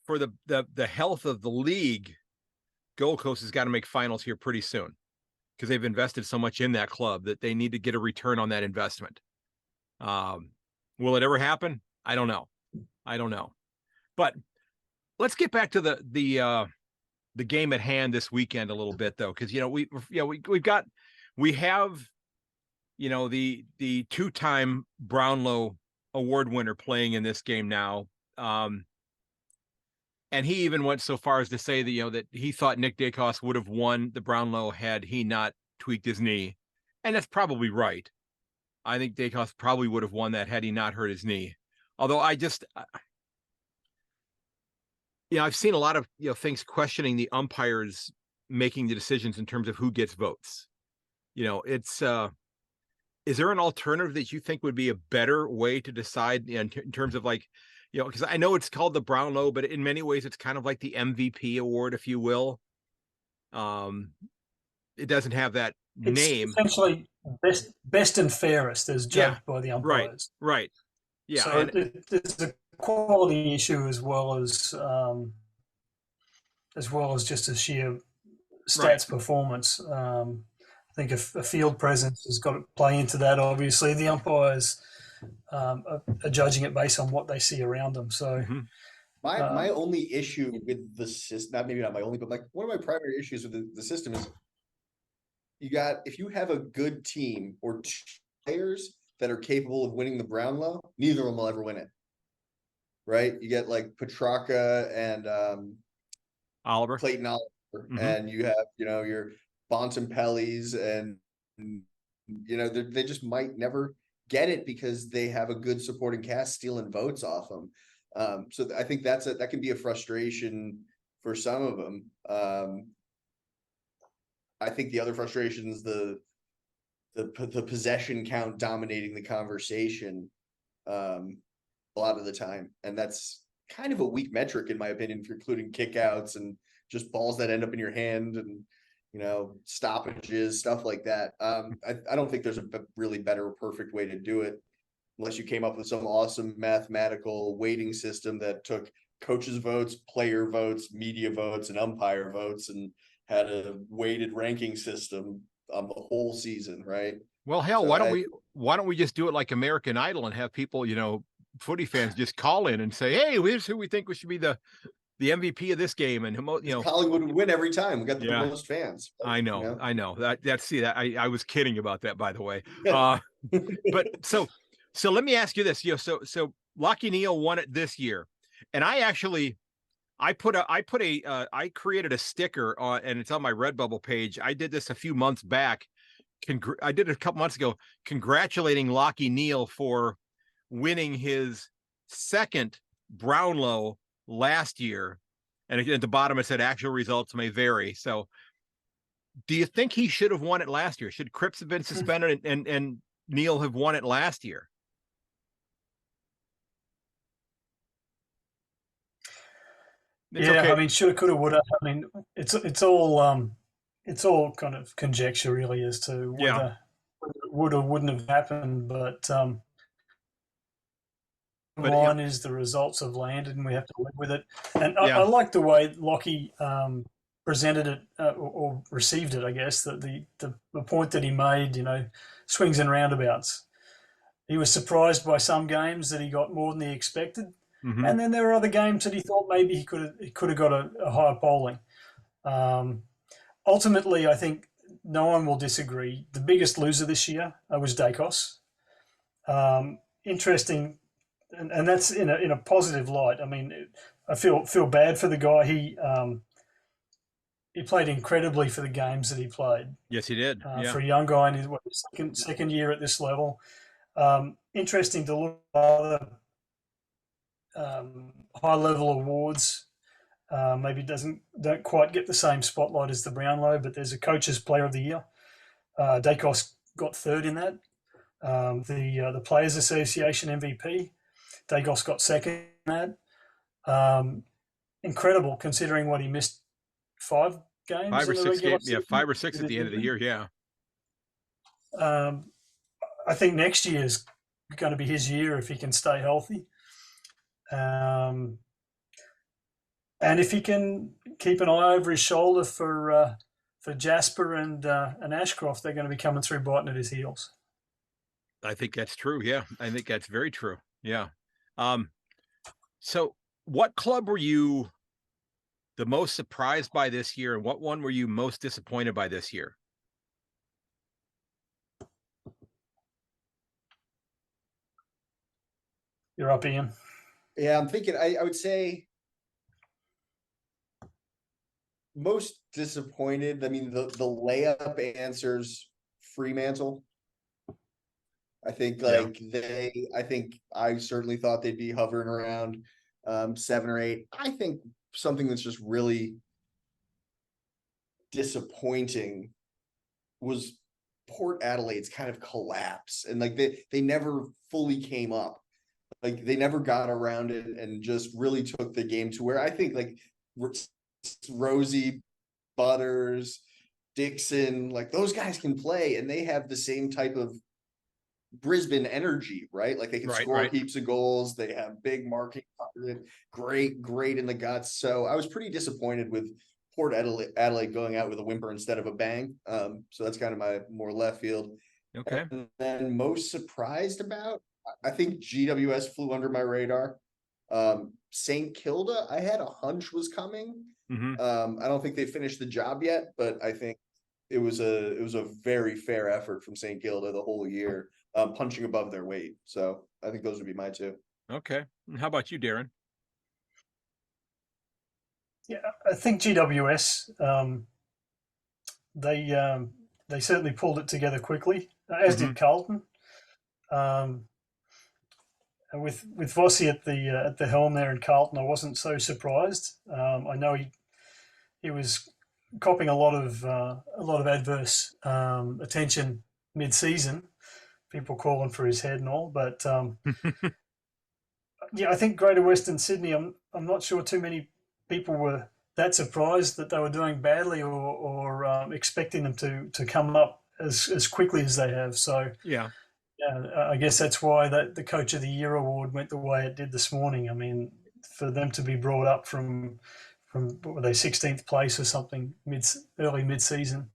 for the health of the league, Gold Coast has got to make finals here pretty soon, because they've invested so much in that club that they need to get a return on that investment. Will it ever happen? I don't know. But let's get back to the game at hand this weekend a little bit, though, because we have the 2-time Brownlow Award winner playing in this game now, and he even went so far as to say that that he thought Nick Dacos would have won the Brownlow had he not tweaked his knee, and that's probably right. I think Dacos probably would have won that had he not hurt his knee. Although I've seen a lot of things questioning the umpires making the decisions in terms of who gets votes. It's is there an alternative that you think would be a better way to decide in terms of because I know it's called the Brownlow, but in many ways it's kind of like the MVP award, if you will. It doesn't have that name. Essentially, best and fairest as judged by the umpires. Right. Yeah. So it's a quality issue as well as just a sheer stats performance. I think a field presence has got to play into that. Obviously, the umpires are judging it based on what they see around them. So. My only issue with the system, maybe not my only, but one of my primary issues with the system is if you have a good team or 2 players that are capable of winning the Brownlow, neither of them will ever win it. Right? You get Petrarca and Clayton Oliver, and you have your Bontempellis, and they just might never get it because they have a good supporting cast stealing votes off them. So I think that can be a frustration for some of them. I think the other frustration is the possession count dominating the conversation a lot of the time, and that's kind of a weak metric in my opinion, if you're including kickouts and just balls that end up in your hand and stoppages, stuff like that. I don't think there's a really better or perfect way to do it, unless you came up with some awesome mathematical weighting system that took coaches' votes, player votes, media votes, and umpire votes, and had a weighted ranking system on the whole season, right? Well, hell, so why don't we just do it like American Idol and have people, footy fans just call in and say, hey, here's who we think should be the MVP of this game, and Collingwood would win every time. We got the most fans. I know. I was kidding about that, by the way. But so let me ask you this. So Lachie Neale won it this year, and I I created a sticker on, and it's on my Redbubble page. I did this a few months back. I did it a couple months ago, congratulating Lockie Neal for winning his second Brownlow last year. And at the bottom, it said actual results may vary. So do you think he should have won it last year? Should Cripps have been suspended and Neal have won it last year? It's okay. I mean, shoulda, coulda, woulda. I mean, it's all kind of conjecture really as to whether it would or wouldn't have happened. But line is the results have landed, and we have to live with it. And I like the way Lockie presented it or received it. I guess the point that he made, swings and roundabouts. He was surprised by some games that he got more than he expected. Mm-hmm. And then there were other games that he thought maybe he could have got a higher polling. Ultimately, I think no one will disagree. The biggest loser this year was Dacos. Interesting, and that's in a positive light. I mean, I feel bad for the guy. He played incredibly for the games that he played. Yes, he did. For a young guy in his second year at this level. Interesting to look at other high-level awards. Maybe don't quite get the same spotlight as the Brownlow, but there's a Coach's Player of the Year. Dacos got third in that. The Players Association MVP, Dacos got second in that. Incredible considering what he missed 5 games. 5 or 6 games, 5 or 6 at the end of the year, yeah. I think next year is going to be his year if he can stay healthy. And if he can keep an eye over his shoulder for Jasper and Ashcroft, they're going to be coming through biting at his heels. I think that's true. Yeah, I think that's very true. Yeah. So what club were you the most surprised by this year, and what one were you most disappointed by this year? You're up, Ian. Yeah, I'm thinking, I would say most disappointed. I mean, the layup answers Fremantle. I think I certainly thought they'd be hovering around 7 or 8. I think something that's just really disappointing was Port Adelaide's kind of collapse, and like they never fully came up. Like they never got around it and just really took the game to where I think like Rosie, Butters, Dixon, like those guys can play, and they have the same type of Brisbane energy, right? Like they can score heaps of goals. They have big marking, great in the guts. So I was pretty disappointed with Port Adelaide going out with a whimper instead of a bang. So that's kind of my more left field. Okay. And then most surprised about, I think GWS flew under my radar. St. Kilda, I had a hunch was coming. Mm-hmm. I don't think they finished the job yet, but I think it was a very fair effort from St. Kilda the whole year, punching above their weight. So I think those would be my 2. Okay. And how about you, Darren? Yeah, I think GWS, they certainly pulled it together quickly, as did Carlton. With Vossi at the helm there in Carlton, I wasn't so surprised. I know he was copping a lot of adverse attention mid-season, people calling for his head and all. But yeah, I think Greater Western Sydney, I'm not sure too many people were that surprised that they were doing badly or expecting them to come up as quickly as they have. So yeah, I guess that's why the Coach of the Year award went the way it did this morning. I mean, for them to be brought up from what were they, 16th place or something early mid-season,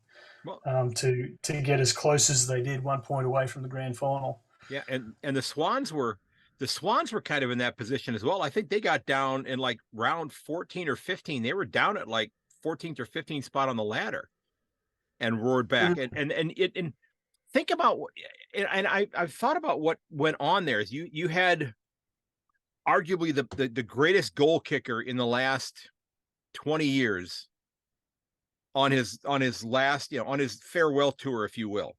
to get as close as they did, 1 point away from the grand final. Yeah, and the Swans were kind of in that position as well. I think they got down in like round 14 or 15. They were down at like 14th or 15th spot on the ladder and roared back. And think about, and I've thought about what went on there. Is you had arguably the greatest goal kicker in the last 20 years on his last, on his farewell tour, if you will,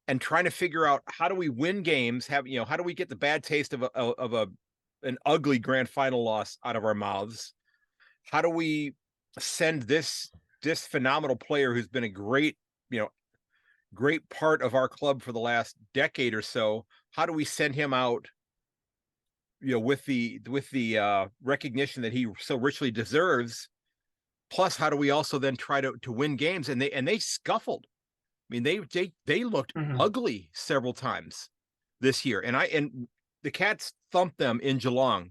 and trying to figure out how do we win games, how do we get the bad taste of an ugly grand final loss out of our mouths? How do we send this phenomenal player who's been a great part of our club for the last decade or so? How do we send him out, with the recognition that he so richly deserves? Plus, how do we also then try to win games? And they scuffled. I mean, they looked ugly several times this year, and the Cats thumped them in Geelong.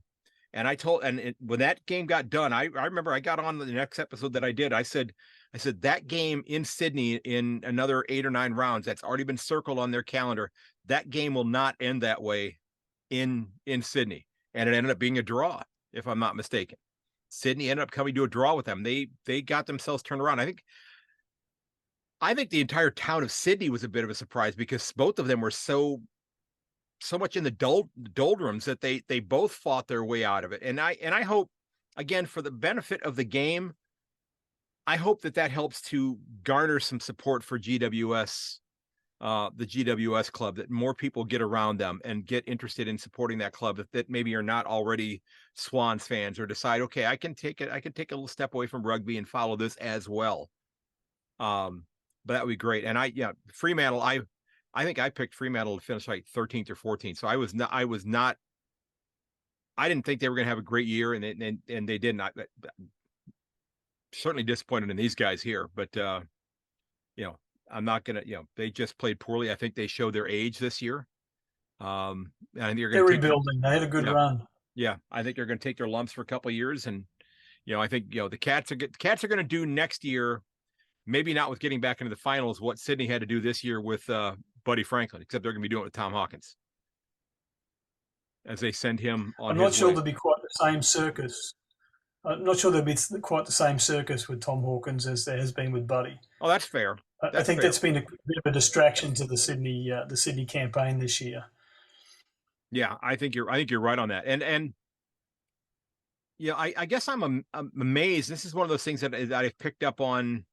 And when that game got done, I remember I got on the next episode that I did. I said that game in Sydney in another 8 or 9 rounds, that's already been circled on their calendar. That game will not end that way in Sydney. And it ended up being a draw, if I'm not mistaken. Sydney ended up coming to a draw with them. They got themselves turned around. I think the entire town of Sydney was a bit of a surprise because both of them were so much in the doldrums that they both fought their way out of it. And I hope, again, for the benefit of the game, I hope that helps to garner some support for GWS, the GWS club, that more people get around them and get interested in supporting that club that maybe are not already Swans fans, or decide, okay, I can take a little step away from rugby and follow this as well. But that would be great. And Fremantle, I think I picked Fremantle to finish like 13th or 14th. So I didn't think they were going to have a great year, and they didn't. Certainly disappointed in these guys here, but I'm not going to, they just played poorly. I think they showed their age this year. I think they're rebuilding. They had a good run. Yeah. I think they're going to take their lumps for a couple of years. And, I think, the Cats are going to do next year, maybe not with getting back into the finals, what Sydney had to do this year with Buddy Franklin, except they're going to be doing it with Tom Hawkins as they send him on. I'm not sure there'll be quite the same circus. I'm not sure there'll be quite the same circus with Tom Hawkins as there has been with Buddy. Oh, that's fair. I think that's been a bit of a distraction to the Sydney campaign this year. Yeah, I think you're right on that. And I guess I'm amazed. This is one of those things that I've picked up on.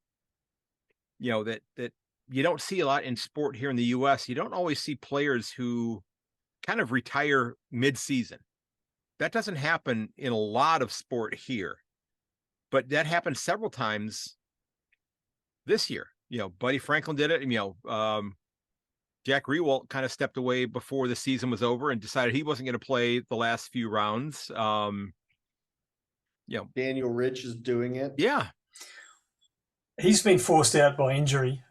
That you don't see a lot in sport here in the US. You don't always see players who kind of retire mid-season. That doesn't happen in a lot of sport here, but that happened several times this year. Buddy Franklin did it. Jack Rewalt kind of stepped away before the season was over and decided he wasn't going to play the last few rounds. Daniel Rich is doing it. Yeah. He's been forced out by injury.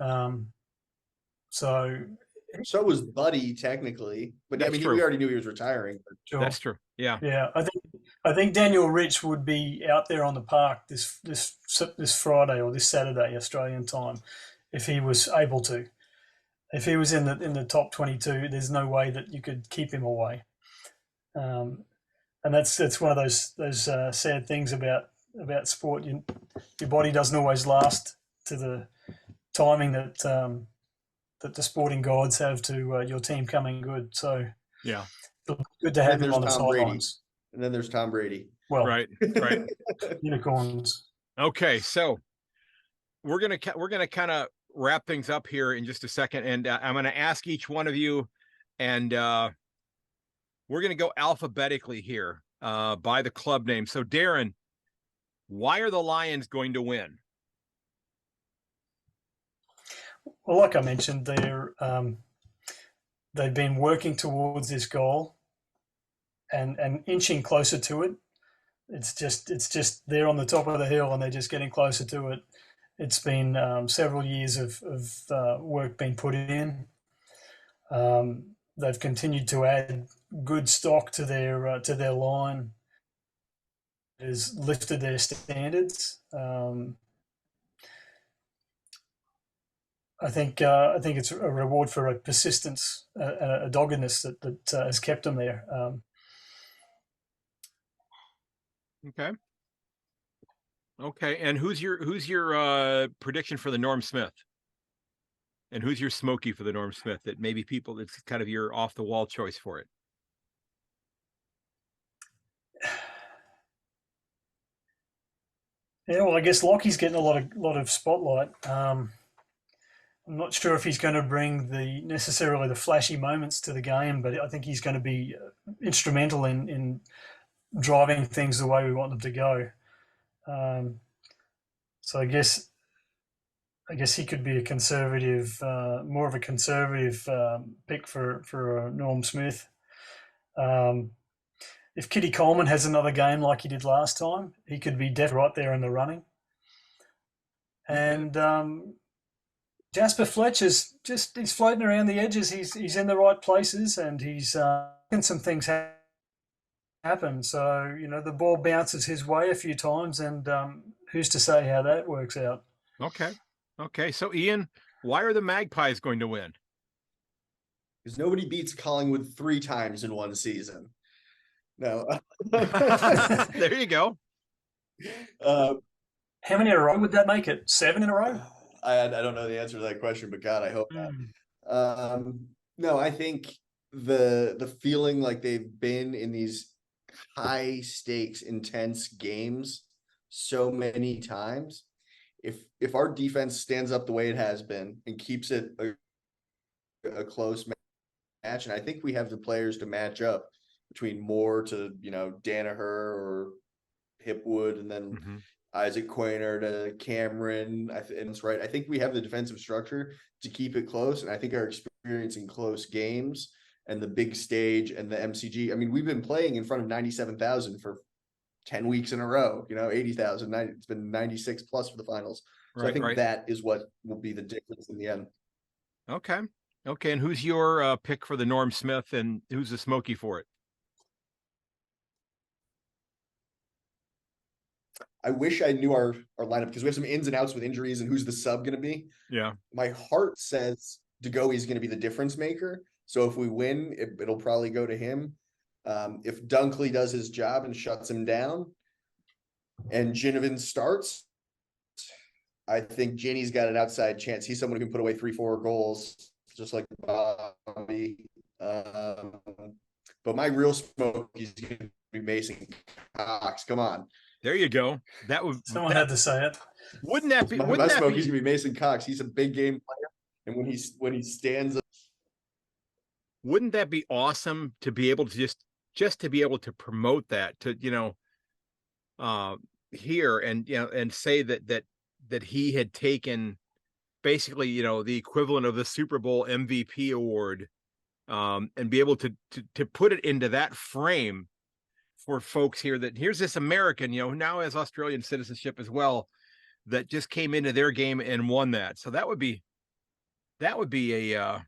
So was Buddy technically, but That's true. We already knew he was retiring. But... Sure. That's true. Yeah. Yeah. I think Daniel Rich would be out there on the park this Friday or this Saturday Australian time if he was able to. If he was in the top 22, there's no way that you could keep him away. And that's one of those sad things about sport. Your body doesn't always last to the timing that the sporting gods have to your team coming good. So yeah, good to have him on the sidelines. And then there's Tom Brady. Well, right. Unicorns. Okay, so we're gonna kind of wrap things up here in just a second, and I'm gonna ask each one of you, and we're gonna go alphabetically here by the club name. So Darren, why are the Lions going to win? Well, like I mentioned, they've been working towards this goal and inching closer to it. It's just they're on the top of the hill and they're just getting closer to it. It's been several years of work being put in. They've continued to add good stock to their line. It has lifted their standards. I think it's a reward for a persistence, a doggedness that has kept them there. Okay. And who's your prediction for the Norm Smith? And who's your Smokey for the Norm Smith? That maybe it's kind of your off the wall choice for it. Yeah, well, I guess Lockie's getting a lot of spotlight. I'm not sure if he's going to bring necessarily the flashy moments to the game, but I think he's going to be instrumental in driving things the way we want them to go. So I guess he could be a conservative, more of a conservative pick for Norm Smith. If Kitty Coleman has another game like he did last time, he could be definitely right there in the running. And Jasper Fletcher's he's floating around the edges. He's in the right places, and he's making some things happen. So the ball bounces his way a few times, and who's to say how that works out? Okay. So Ian, why are the Magpies going to win? Because nobody beats Collingwood 3 times in one season. No. There you go. How many in a row would that make it? 7 in a row? I don't know the answer to that question, but God, I hope not. No, I think the feeling like they've been in these high stakes, intense games so many times. If our defense stands up the way it has been and keeps it a close match, and I think we have the players to match up between Moore to Danaher or Hipwood, and then Isaac Quainer to Cameron. And it's right. I think we have the defensive structure to keep it close, and I think our experience in close games and the big stage and the MCG. I mean, we've been playing in front of 97,000 for 10 weeks in a row. 80,000. It's been 96 plus for the finals. So I think that is what will be the difference in the end. Okay. And who's your pick for the Norm Smith, and who's the Smoky for it? I wish I knew our lineup, because we have some ins and outs with injuries and who's the sub going to be. Yeah. My heart says DeGoey is going to be the difference maker. So if we win, it'll probably go to him. If Dunkley does his job and shuts him down and Ginnivan starts, I think Ginny's got an outside chance. He's someone who can put away 3-4 goals, just like Bobby. But my real smoke is going to be Mason Cox. Come on. There you go. That would someone had to say it. Wouldn't that be? My smoke is going to be Mason Cox. He's a big game player, and when he stands up, wouldn't that be awesome to be able to just to be able to promote that to here and say that he had taken basically the equivalent of the Super Bowl MVP award, and be able to put it into that frame for folks here, that here's this American, who now has Australian citizenship as well, that just came into their game and won that. So that'd be a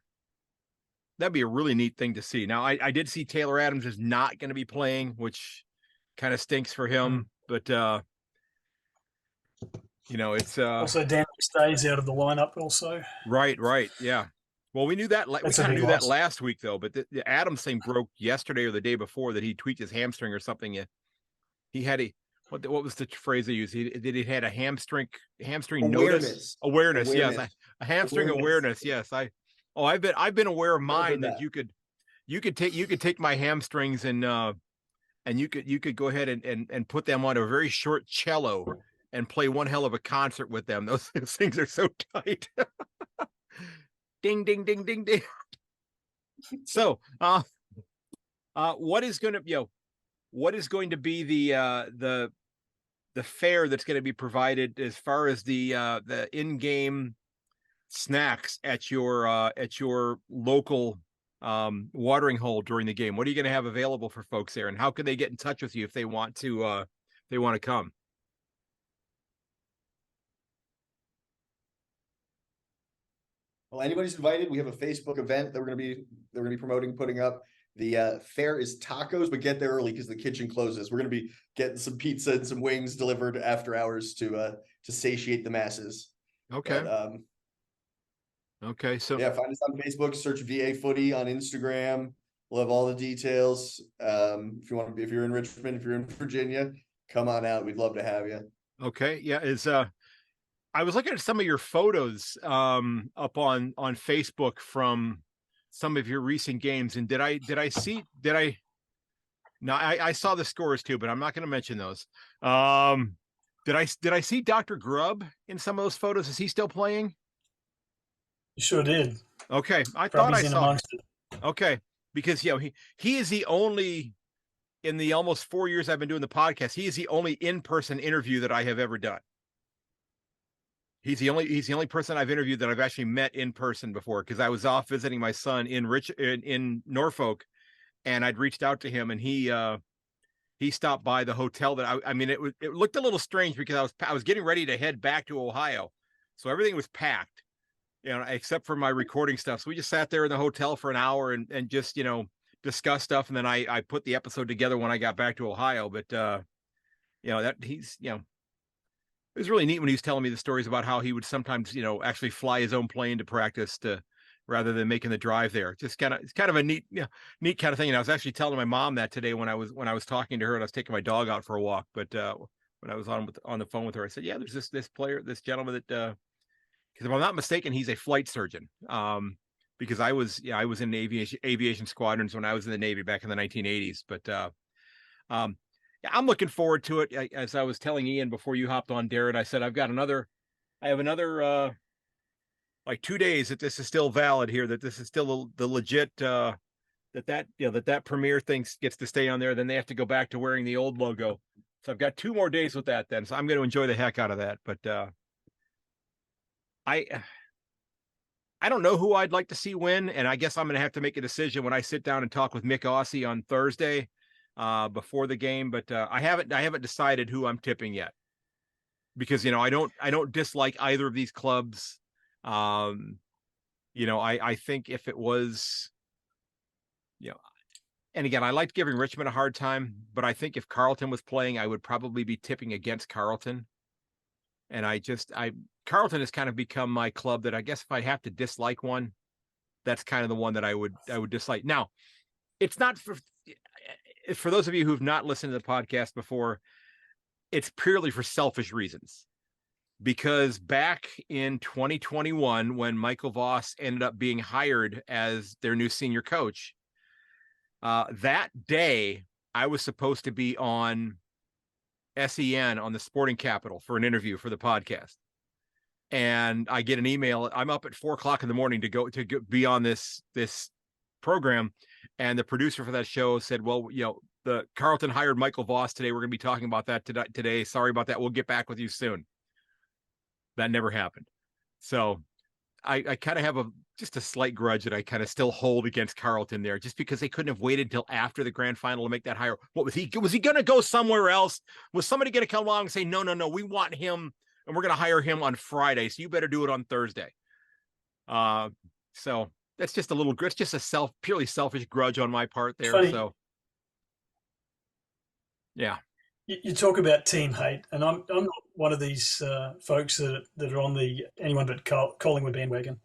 really neat thing to see. Now, I did see Taylor Adams is not going to be playing, which kind of stinks for him, but it's also Dan stays out of the lineup also. Right. Yeah. Well, we knew that. We kind of knew that last week, though. But the Adams thing broke yesterday or the day before, that he tweaked his hamstring or something. He had what was the phrase they used? He had a hamstring awareness. Yes, a hamstring awareness. Yes, I've been aware of mine, that you could take my hamstrings and you could go ahead and put them on a very short cello and play one hell of a concert with them. Those things are so tight. Ding, ding, ding, ding, ding. So, what is going to be the fare that's going to be provided as far as the in-game snacks at your local watering hole during the game? What are you going to have available for folks there, and how can they get in touch with you if they want to come? Well, anybody's invited. We have a Facebook event that they're going to be promoting, putting up. The fare is tacos, but get there early because the kitchen closes. We're going to be getting some pizza and some wings delivered after hours to satiate the masses. Okay. But, okay. So yeah, find us on Facebook. Search VA Footy on Instagram. We'll have all the details. If you're in Richmond, if you're in Virginia, come on out. We'd love to have you. Okay. Yeah. I was looking at some of your photos up on Facebook from some of your recent games, and I saw the scores too, but I'm not going to mention those. Did I see Dr. Grubb in some of those photos? Is he still playing? You sure did. Okay, I thought Grubby's I in saw. amongst it. Okay, because he is the only, in the almost 4 years I've been doing the podcast, he is the only in-person interview that I have ever done. He's the only person I've interviewed that I've actually met in person before, because I was off visiting my son in Norfolk, and I'd reached out to him, and he stopped by the hotel that I mean, it looked a little strange because I was getting ready to head back to Ohio, so everything was packed, except for my recording stuff. So we just sat there in the hotel for an hour and just discuss stuff, and then I put the episode together when I got back to Ohio. But that he's it was really neat when he was telling me the stories about how he would sometimes actually fly his own plane to practice rather than making the drive there. It's kind of a neat kind of thing. And I was actually telling my mom that today when I was talking to her and I was taking my dog out for a walk. But when I was on the phone with her, I said, yeah, there's this gentleman that because if I'm not mistaken, he's a flight surgeon. Because I was in the aviation squadrons when I was in the Navy back in the 1980s. But I'm looking forward to it. As I was telling Ian before you hopped on, Darren, I said I have another like 2 days that this is still valid here, that this is still the legit that premier thing gets to stay on there. Then they have to go back to wearing the old logo. So I've got 2 more days with that then. So I'm going to enjoy the heck out of that. But I don't know who I'd like to see win, and I guess I'm going to have to make a decision when I sit down and talk with Mick Aussie on Thursday before the game. But I haven't decided who I'm tipping yet, because I don't dislike either of these clubs. I think if it was, and again, I liked giving Richmond a hard time, but I think if Carlton was playing, I would probably be tipping against Carlton. And Carlton has kind of become my club that I guess if I have to dislike one, that's kind of the one that I would dislike. Now, it's not for those of you who've not listened to the podcast before, it's purely for selfish reasons. Because back in 2021, when Michael Voss ended up being hired as their new senior coach, that day I was supposed to be on SEN on the Sporting Capital for an interview for the podcast. And I get an email. I'm up at 4:00 in the morning to go be on this program. And the producer for that show said, well, the Carlton hired Michael Voss today. We're going to be talking about that today. Sorry about that. We'll get back with you soon. That never happened. So I kind of have just a slight grudge that I kind of still hold against Carlton there, just because they couldn't have waited until after the grand final to make that hire. What was he going to go somewhere else? Was somebody going to come along and say, no, we want him and we're going to hire him on Friday, so you better do it on Thursday. So that's just it's just a purely selfish grudge on my part there. Funny. So yeah. You talk about team hate, and I'm not one of these folks that are on the anyone but Collingwood bandwagon.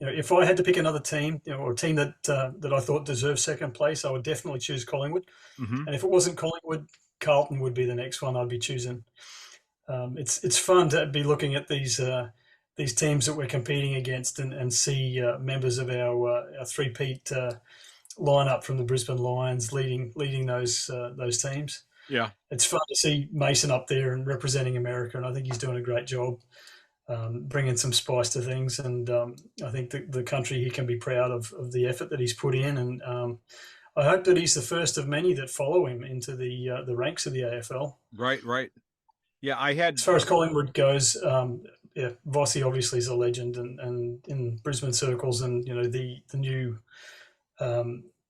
If I had to pick another team, or a team that I thought deserved second place, I would definitely choose Collingwood. Mm-hmm. And if it wasn't Collingwood, Carlton would be the next one I'd be choosing. It's fun to be looking at these teams that we're competing against and see members of our three-peat lineup from the Brisbane Lions leading those teams. Yeah, it's fun to see Mason up there and representing America, and I think he's doing a great job, bringing some spice to things. And I think the country, he can be proud of the effort that he's put in, and I hope that he's the first of many that follow him into the ranks of the AFL. Right. Yeah, as far as Collingwood goes, Vossi obviously is a legend, and in Brisbane circles, and the new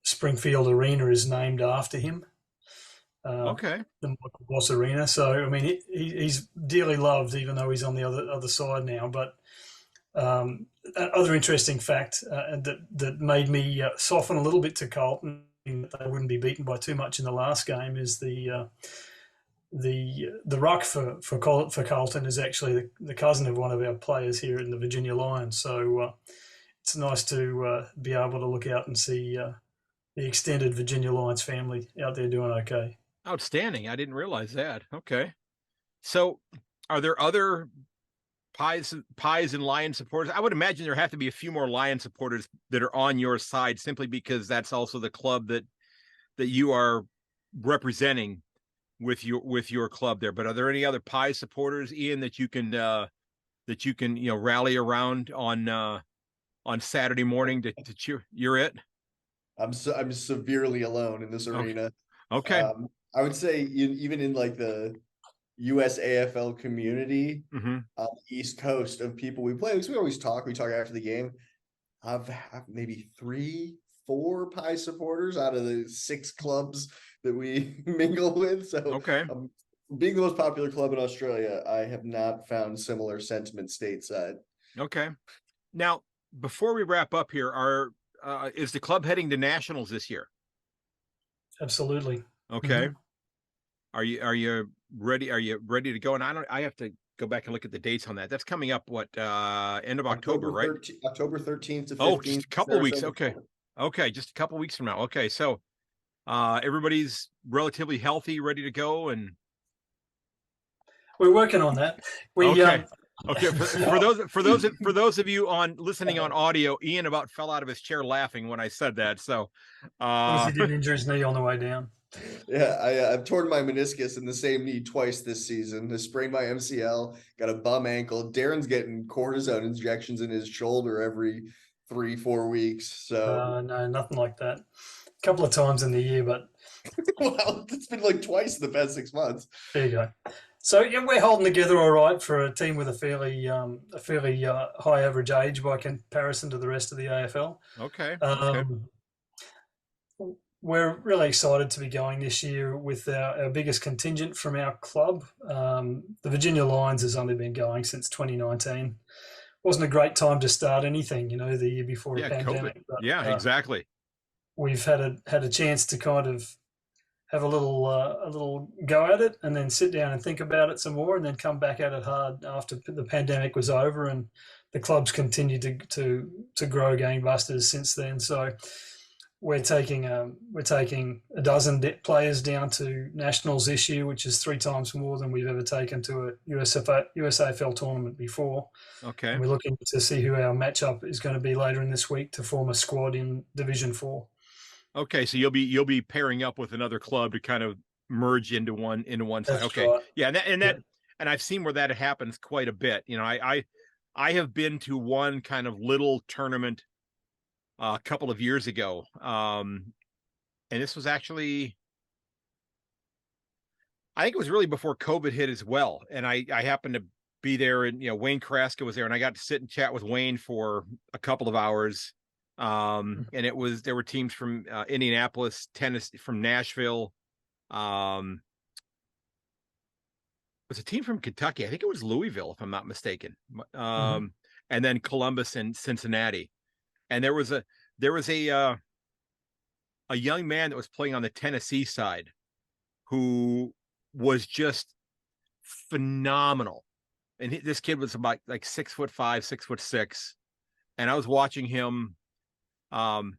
Springfield Arena is named after him. Okay. The Michael Voss Arena. So I mean, he's dearly loved, even though he's on the other side now. But other interesting fact that made me soften a little bit to Carlton, that they wouldn't be beaten by too much in the last game, is the ruck for Carlton is actually the cousin of one of our players here in the Virginia Lions. So it's nice to be able to look out and see the extended Virginia Lions family out there doing okay. Outstanding. I didn't realize that. Okay. So are there other Pies and Lion supporters? I would imagine there have to be a few more Lion supporters that are on your side, simply because that's also the club that you are representing with your club there. But are there any other Pies supporters, Ian, that you can rally around on Saturday morning to cheer? You're it. I'm severely alone in this arena. Okay. I would say even in like the USAFL community on the East Coast of people we play, because we talk after the game. I've maybe 3-4 Pie supporters out of the 6 clubs that we mingle with. So okay, being the most popular club in Australia, I have not found similar sentiment stateside. Okay. Now, before we wrap up here, is the club heading to nationals this year? Absolutely. Okay. Are you ready? Are you ready to go? And I have to go back and look at the dates on that. That's coming up end of October, right? October 13th to 15th. Oh, just a couple of weeks. Okay. Okay, just a couple of weeks from now. Okay, so everybody's relatively healthy, ready to go, and we're working on that. Okay. For those of you listening on audio, Ian about fell out of his chair laughing when I said that. So he didn't injure his knee on the way down. Yeah, I've torn my meniscus in the same knee twice this season. I sprained my MCL, got a bum ankle. Darren's getting cortisone injections in his shoulder every 3-4 weeks. So no, nothing like that. A couple of times in the year, but well, it's been like twice in the past 6 months. There you go. So yeah, we're holding together all right for a team with a fairly high average age by comparison to the rest of the AFL. Okay. We're really excited to be going this year with our biggest contingent from our club. The Virginia Lions has only been going since 2019. Wasn't a great time to start anything, the year before a pandemic. COVID. But, exactly. We've had a chance to kind of have a little go at it, and then sit down and think about it some more, and then come back at it hard after the pandemic was over, and the club's continued to grow gangbusters since then. So we're taking a dozen players down to nationals this year, which is 3 times more than we've ever taken to a USAFL tournament before. Okay. And we're looking to see who our matchup is going to be later in this week to form a squad in Division 4. Okay, so you'll be pairing up with another club to kind of merge into one side. That's okay, right. Yeah, and I've seen where that happens quite a bit. I have been to one kind of little tournament a couple of years ago, and this was actually, I think it was really before COVID hit as well. And I happened to be there, and Wayne Kraska was there, and I got to sit and chat with Wayne for a couple of hours. And there were teams from Indianapolis, Tennessee, from Nashville. Was a team from Kentucky. I think it was Louisville, if I'm not mistaken. And then Columbus and Cincinnati. And there was a young man that was playing on the Tennessee side who was just phenomenal. And this kid was about like 6'5", 6'6", and I was watching him. And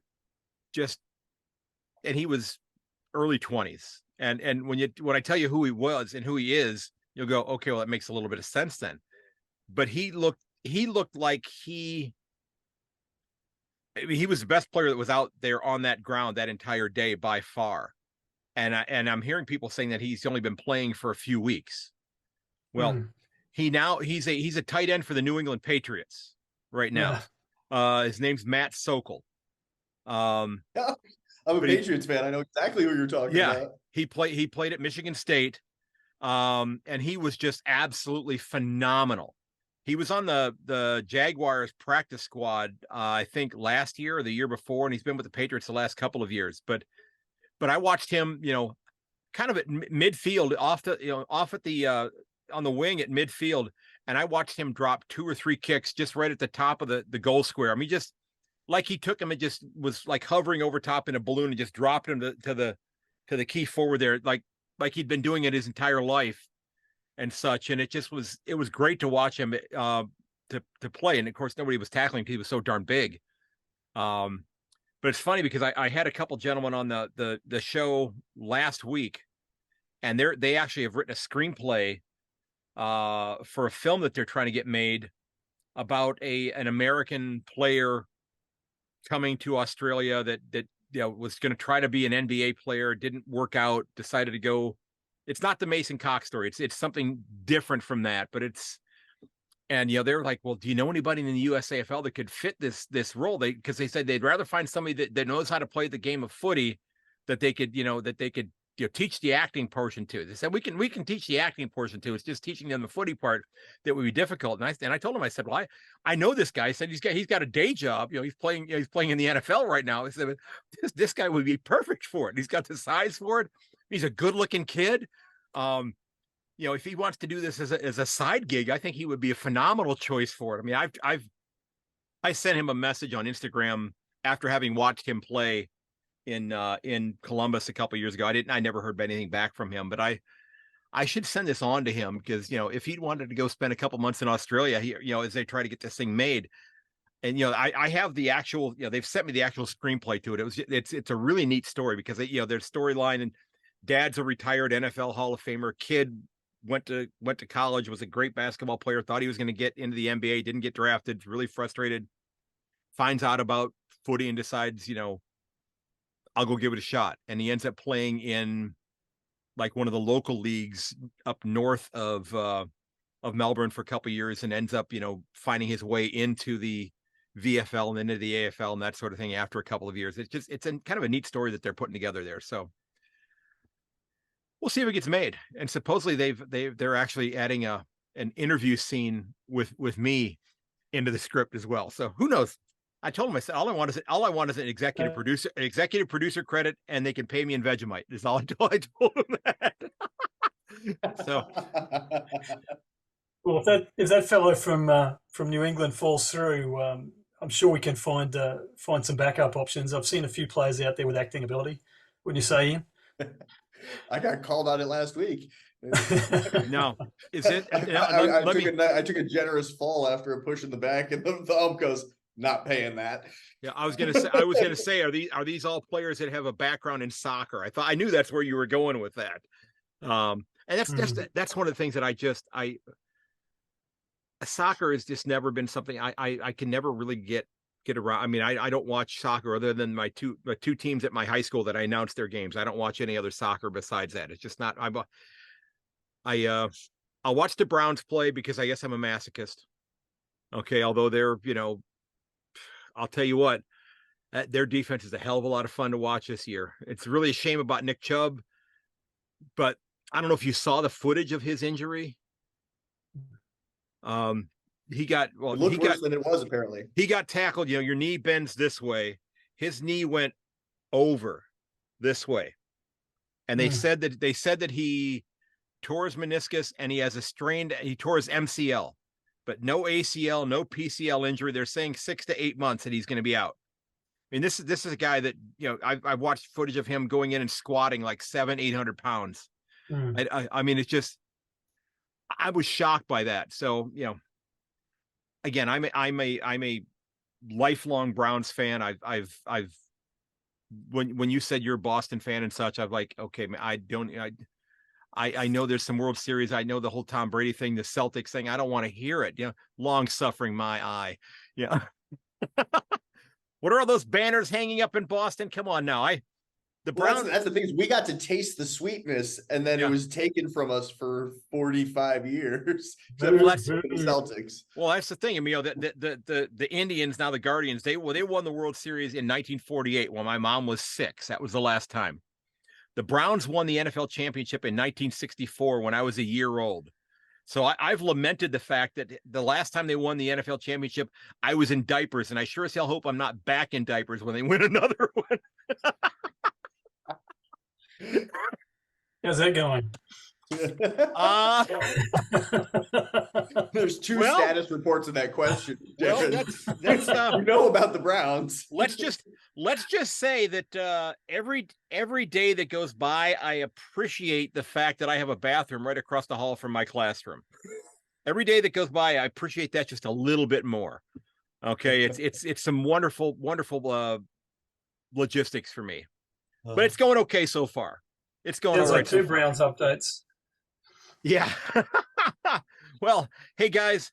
he was early 20s. And when I tell you who he was and who he is, you'll go, okay, well, that makes a little bit of sense then. But he looked like he was the best player that was out there on that ground that entire day by far. And I'm hearing people saying that he's only been playing for a few weeks. Well, he's a tight end for the New England Patriots right now. His name's Matt Sokol. I'm a Patriots fan. I know exactly who you're talking about. He played at Michigan State, and he was just absolutely phenomenal. He was on the Jaguars practice squad, I think last year or the year before, and he's been with the Patriots the last couple of years. But I watched him, kind of at midfield, on the wing at midfield, and I watched him drop 2 or 3 kicks just right at the top of the goal square. I mean, just like he took him and just was like hovering over top in a balloon and just dropped him to the key forward there, like he'd been doing it his entire life and such. And it was great to watch him to play. And of course, nobody was tackling because he was so darn big. But it's funny because I had a couple gentlemen on the show last week, and they actually have written a screenplay for a film that they're trying to get made about an American player coming to Australia that was going to try to be an NBA player, didn't work out, decided to go it's not the Mason Cox story. It's something different from that, but and they're like, well, do you know anybody in the USAFL that could fit this role? Because they said they'd rather find somebody that knows how to play the game of footy, that they could teach the acting portion to. They said we can teach the acting portion too. It's just teaching them the footy part that would be difficult. And I told him, I said, well, I know this guy. I said he's got a day job. He's playing in the NFL right now. I said this guy would be perfect for it. He's got the size for it. He's a good looking kid. If he wants to do this as a side gig, I think he would be a phenomenal choice for it. I mean, I sent him a message on Instagram after having watched him play in Columbus a couple of years ago. I never heard anything back from him, but I should send this on to him, because if he wanted to go spend a couple months in Australia, as they try to get this thing made. And I have the actual, they've sent me the actual screenplay to it. It's a really neat story, because their storyline, and dad's a retired NFL Hall of Famer, kid went to college, was a great basketball player, thought he was going to get into the NBA, didn't get drafted, really frustrated, finds out about footy and decides, I'll go give it a shot. And he ends up playing in like one of the local leagues up north of Melbourne for a couple of years, and ends up, finding his way into the VFL and into the AFL and that sort of thing after a couple of years. It's kind of a neat story that they're putting together there. So we'll see if it gets made. And supposedly they're actually adding an interview scene with me into the script as well. So who knows? I told him, I said, all I want is an executive producer credit, and they can pay me in Vegemite. Is all I told him that. So, well, if that fellow from New England falls through, I'm sure we can find some backup options. I've seen a few players out there with acting ability. Wouldn't you say, Ian? I got called on it last week. No, is it? I took a generous fall after a push in the back, and the ump goes, not paying that. Yeah, I was gonna say, are these all players that have a background in soccer? I knew that's where you were going with that. And that's one of the things that soccer has just never been something I can never really get around. I mean, I don't watch soccer other than my two teams at my high school that I announced their games. I don't watch any other soccer besides that. It's just not. I'll watch the Browns play because I guess I'm a masochist. Okay, although they're, I'll tell you what, their defense is a hell of a lot of fun to watch this year. It's really a shame about Nick Chubb, but I don't know if you saw the footage of his injury. He got worse than it was, apparently. He got tackled. Your knee bends this way. His knee went over this way, and they said that he tore his meniscus, and he tore his MCL. But no ACL, no PCL injury. They're saying 6 to 8 months that he's going to be out. I mean, this is a guy that, I've watched footage of him going in and squatting like 700-800 pounds. I mean, it's just, I was shocked by that. So, again, I'm a lifelong Browns fan. When you said you're a Boston fan and such, I'm like, okay, man, I know there's some World Series. I know the whole Tom Brady thing, the Celtics thing. I don't want to hear it. Long suffering my eye. Yeah. What are all those banners hanging up in Boston? Come on now. The Browns. That's the thing, is we got to taste the sweetness, and then it was taken from us for 45 years. Well, that's the Celtics. Well, that's the thing. I mean, the Indians, now the Guardians, they won the World Series in 1948 when my mom was 6. That was the last time. The Browns won the NFL championship in 1964 when I was a year old. So I've lamented the fact that the last time they won the NFL championship, I was in diapers, and I sure as hell hope I'm not back in diapers when they win another one. How's that going? There's two status reports in that question. Well, that's you know about the Browns. Let's just say that every day that goes by, I appreciate the fact that I have a bathroom right across the hall from my classroom. Every day that goes by, I appreciate that just a little bit more. Okay, it's some wonderful logistics for me, but it's going okay so far. It's going all right. Like 2 Browns updates. Yeah. Well, hey guys,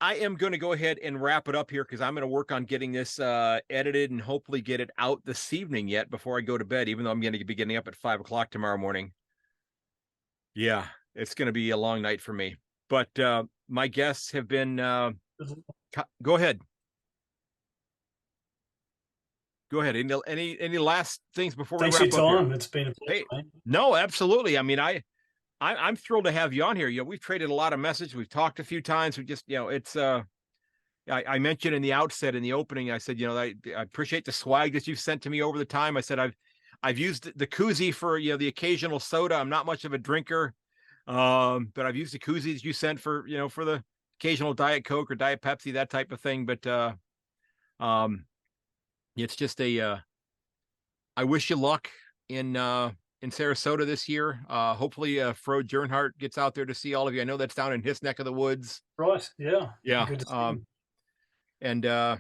I am going to go ahead and wrap it up here because I'm going to work on getting this edited and hopefully get it out this evening yet before I go to bed, even though I'm going to be getting up at 5 o'clock tomorrow morning. Yeah, it's going to be a long night for me. But my guests have been. Go ahead. Go ahead. Any last things before we Thanks for wrap your up here? time. It's been a pleasure. Hey, no, absolutely. I mean, I'm thrilled to have you on here. You know, we've traded a lot of messages. We've talked a few times. We just, you know, it's I mentioned in the outset, in the opening, I said, you know, I appreciate the swag that you've sent to me over the time. I said I've used the koozie for, you know, the occasional soda. I'm not much of a drinker, but I've used the koozies you sent for, you know, for the occasional Diet Coke or Diet Pepsi, that type of thing. But it's just I wish you luck in Sarasota this year. Hopefully, Fro Jernhart gets out there to see all of you. I know that's down in his neck of the woods. Right. Yeah. Yeah. Good to see you. And I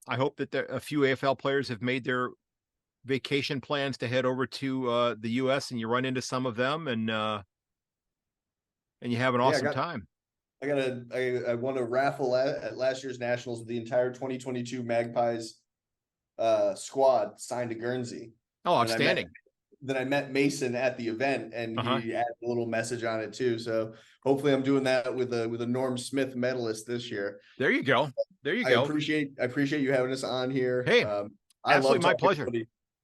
hope that a few AFL players have made their vacation plans to head over to the US, and you run into some of them, and you have an awesome time. I won a raffle at last year's Nationals with the entire 2022 Magpies squad signed to Guernsey. Oh, outstanding. Then I met Mason at the event, and he added a little message on it too. So hopefully I'm doing that with a Norm Smith medalist this year. There you go. There you go. I appreciate you having us on here. Hey, absolutely my pleasure.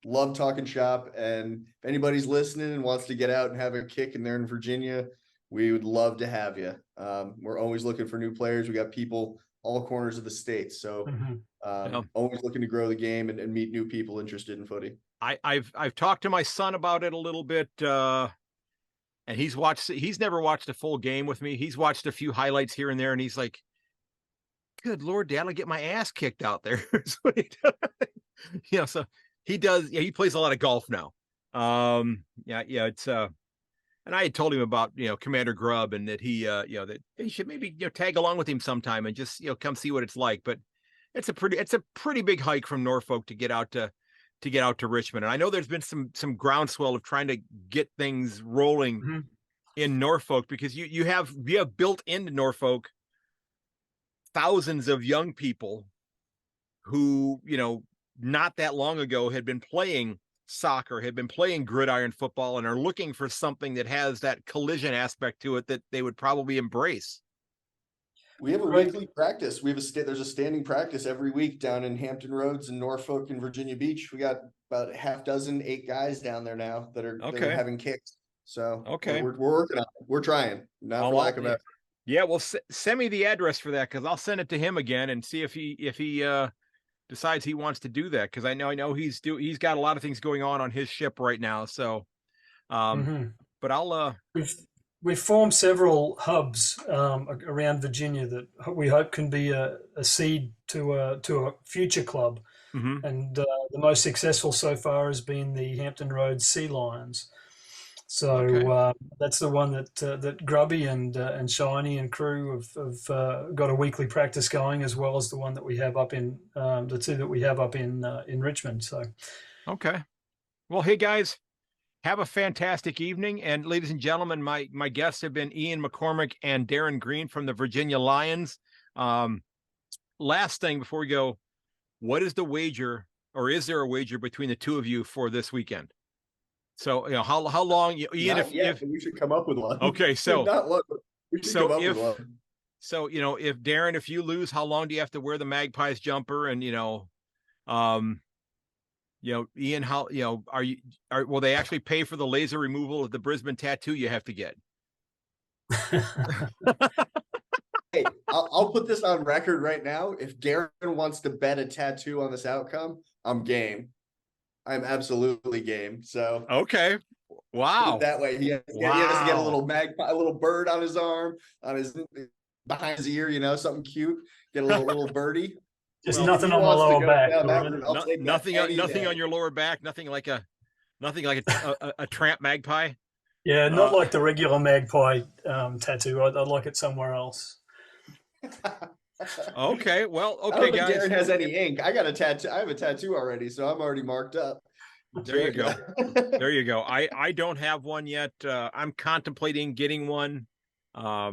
Love talking shop, and if anybody's listening and wants to get out and have a kick and they're in Virginia, we would love to have you. We're always looking for new players. We got people all corners of the state. So always looking to grow the game and meet new people interested in footy. I've talked to my son about it a little bit, and he's never watched a full game with me. He's watched a few highlights here and there, and he's like, good Lord, Dad, I'll get my ass kicked out there. You know, so he does. Yeah, he plays a lot of golf now. It's and I had told him about, you know, Commander Grubb, and that he that he should maybe, you know, tag along with him sometime and just, you know, come see what it's like. But it's a pretty big hike from Norfolk to get out to Richmond. And I know there's been some groundswell of trying to get things rolling in Norfolk, because you have built into Norfolk thousands of young people who, you know, not that long ago had been playing soccer, had been playing gridiron football, and are looking for something that has that collision aspect to it that they would probably embrace. We have a weekly practice. There's a standing practice every week down in Hampton Roads in Norfolk and Virginia Beach. We got about a half dozen, 8 guys down there now that are having kicks. So we're working on it. We're trying, not for lack of effort. Yeah, well, send me the address for that, because I'll send it to him again and see if he decides he wants to do that, because I know he's got a lot of things going on his ship right now. So, but I'll we've formed several hubs around Virginia that we hope can be a seed to a future club. And the most successful so far has been the Hampton Roads Sea Lions. So that's the one that Grubby and Shiny and crew have got a weekly practice going, as well as the one that we have up in the two that we have up in Richmond. So, well, hey guys, have a fantastic evening. And ladies and gentlemen, my guests have been Ian McCormick and Darren Green from the Virginia Lions. Last thing before we go, what is the wager, or is there a wager between the two of you for this weekend? So, you know, how long, Ian, if we should come up with one. Okay, so we should come up with one. So, you know, Darren, if you lose, how long do you have to wear the Magpies jumper? And, Ian, how, will they actually pay for the laser removal of the Brisbane tattoo you have to get? Hey, I'll put this on record right now. If Darren wants to bet a tattoo on this outcome, I'm game. I'm absolutely game. So okay, wow. That way he has to get a little magpie, a little bird on his arm, behind his ear, you know, something cute. Get a little birdie. Just nothing on my lower back. Nothing on your lower back. Nothing like a tramp magpie. Yeah, not like the regular magpie tattoo. I'd like it somewhere else. Okay, well, I don't think guys. Darren has any ink. I got a tattoo. I have a tattoo already, so I'm already marked up. There you go. There you go. I don't have one yet. I'm contemplating getting one. I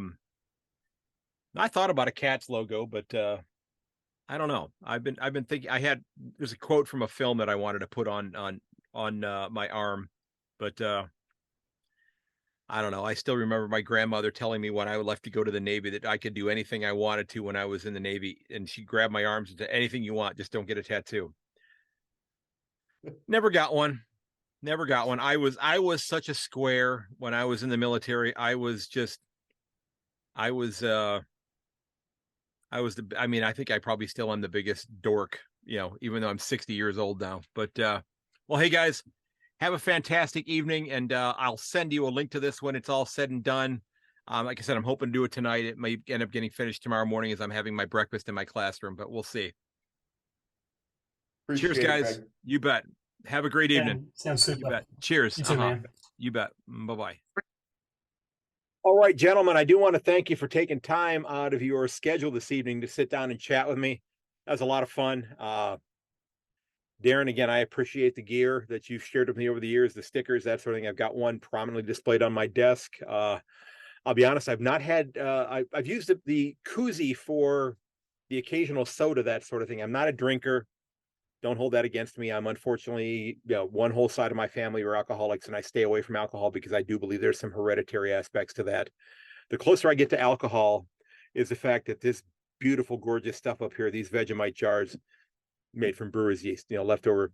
thought about a Cats logo, but I don't know. I've been thinking. There's a quote from a film that I wanted to put on my arm, but I don't know. I still remember my grandmother telling me when I left to go to the Navy that I could do anything I wanted to when I was in the Navy. And she grabbed my arms and said, anything you want, just don't get a tattoo. Never got one. Never got one. I was such a square when I was in the military. I was I mean, I think I probably still am the biggest dork, even though I'm 60 years old now. But well, hey guys, have a fantastic evening, and I'll send you a link to this when it's all said and done. Like I said, I'm hoping to do it tonight. It may end up getting finished tomorrow morning as I'm having my breakfast in my classroom, but we'll see. Appreciate Cheers, it, guys. Craig. You bet. Have a great evening. Sounds super. You bet. Cheers. You too, man. You bet. Bye-bye. All right, gentlemen, I do want to thank you for taking time out of your schedule this evening to sit down and chat with me. That was a lot of fun. Darren, again, I appreciate the gear that you've shared with me over the years, the stickers, that sort of thing. I've got one prominently displayed on my desk. I'll be honest, I've not had, I've used the koozie for the occasional soda, that sort of thing. I'm not a drinker. Don't hold that against me. I'm unfortunately, one whole side of my family are alcoholics, and I stay away from alcohol because I do believe there's some hereditary aspects to that. The closer I get to alcohol is the fact that this beautiful, gorgeous stuff up here, these Vegemite jars made from brewer's yeast, leftover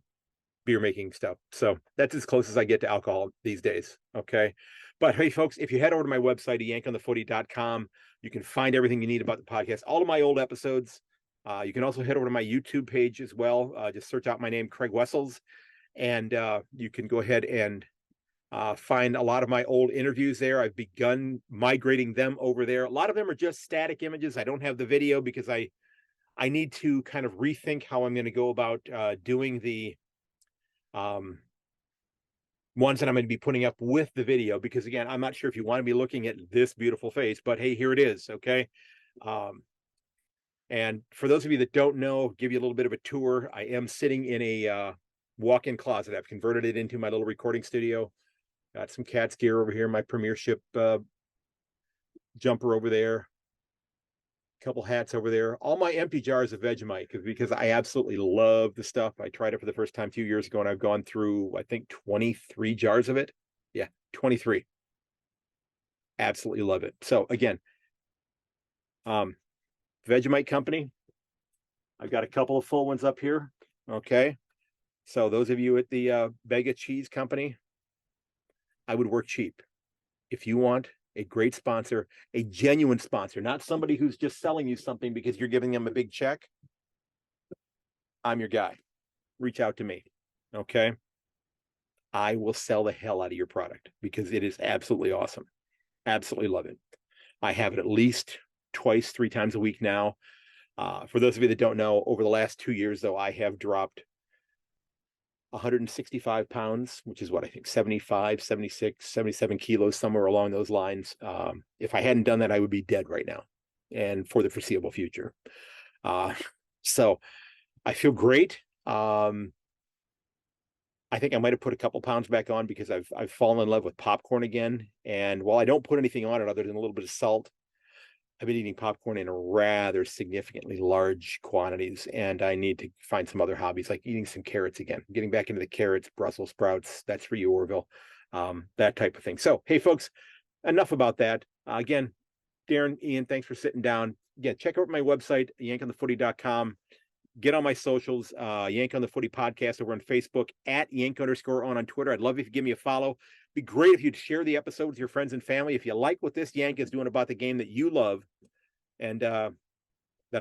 beer making stuff. So that's as close as I get to alcohol these days. Okay. But hey, folks, if you head over to my website, ayankonthefooty.com, you can find everything you need about the podcast, all of my old episodes. You can also head over to my YouTube page as well. Just search out my name, Craig Wessels, and you can go ahead and find a lot of my old interviews there. I've begun migrating them over there. A lot of them are just static images. I don't have the video because I need to kind of rethink how I'm going to go about doing the ones that I'm going to be putting up with the video, because again, I'm not sure if you want to be looking at this beautiful face, but hey, here it is. Okay. And for those of you that don't know, give you a little bit of a tour. I am sitting in a walk-in closet. I've converted it into my little recording studio. Got some Cats gear over here, my Premiership jumper over there, a couple hats over there, all my empty jars of Vegemite, because I absolutely love the stuff. I tried it for the first time 2 years ago, and I've gone through, I think, 23 jars of it. Yeah, 23. Absolutely love it. So again, Vegemite company. I've got a couple of full ones up here. Okay. So those of you at the Vega Cheese Company, I would work cheap. If you want a great sponsor, a genuine sponsor, not somebody who's just selling you something because you're giving them a big check, I'm your guy. Reach out to me. Okay. I will sell the hell out of your product because it is absolutely awesome. Absolutely love it. I have it at least twice, 3 times a week now. For those of you that don't know, over the last 2 years, though, I have dropped 165 pounds, which is what I think, 75, 76, 77 kilos, somewhere along those lines. If I hadn't done that, I would be dead right now and for the foreseeable future. So I feel great. I think I might have put a couple pounds back on because I've fallen in love with popcorn again. And while I don't put anything on it other than a little bit of salt, I've been eating popcorn in rather significantly large quantities, and I need to find some other hobbies, like eating some carrots again, getting back into the carrots, Brussels sprouts. That's for you, Orville, that type of thing. So, hey, folks, enough about that. Again, Darren, Ian, thanks for sitting down. Again, check out my website, ayankonthefooty.com. Get on my socials, Yank on the Footy podcast over on Facebook, at Yank_on on Twitter. I'd love if you give me a follow. Be great if you'd share the episode with your friends and family. If you like what this Yank is doing about the game that you love and that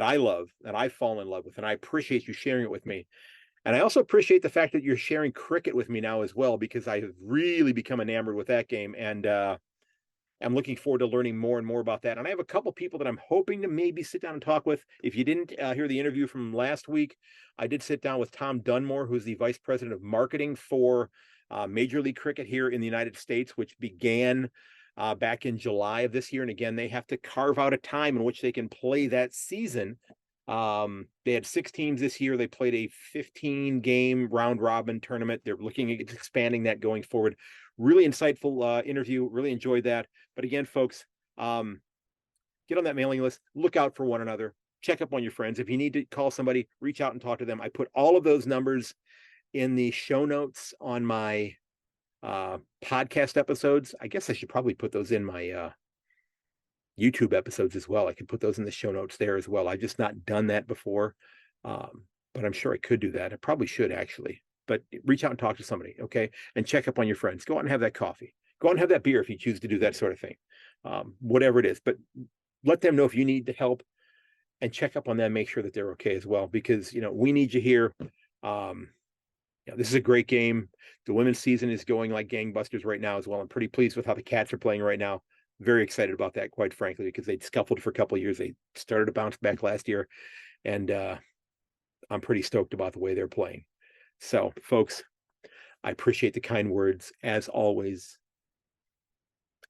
I love, that I've fallen in love with, and I appreciate you sharing it with me. And I also appreciate the fact that you're sharing cricket with me now as well, because I have really become enamored with that game. And I'm looking forward to learning more and more about that. And I have a couple people that I'm hoping to maybe sit down and talk with. If you didn't hear the interview from last week, I did sit down with Tom Dunmore, who's the vice president of marketing for Major League Cricket here in the United States, which began back in July of this year. And again, they have to carve out a time in which they can play that season. They had 6 teams this year. They played a 15-game round robin tournament. They're looking at expanding that going forward. Really insightful interview. Really enjoyed that. But again, folks, get on that mailing list. Look out for one another. Check up on your friends. If you need to call somebody, reach out and talk to them. I put all of those numbers in the show notes on my podcast episodes. I guess I should probably put those in my YouTube episodes as well. I could put those in the show notes there as well. I've just not done that before, but I'm sure I could do that. I probably should actually. But reach out and talk to somebody, okay? And check up on your friends. Go out and have that coffee. Go out and have that beer if you choose to do that sort of thing, whatever it is. But let them know if you need the help, and check up on them. Make sure that they're okay as well, because we need you here. This is a great game. The women's season is going like gangbusters right now as well. I'm pretty pleased with how the Cats are playing right now. Very excited about that, quite frankly, because they'd scuffled for a couple of years. They started to bounce back last year, and I'm pretty stoked about the way they're playing. So, folks, I appreciate the kind words as always.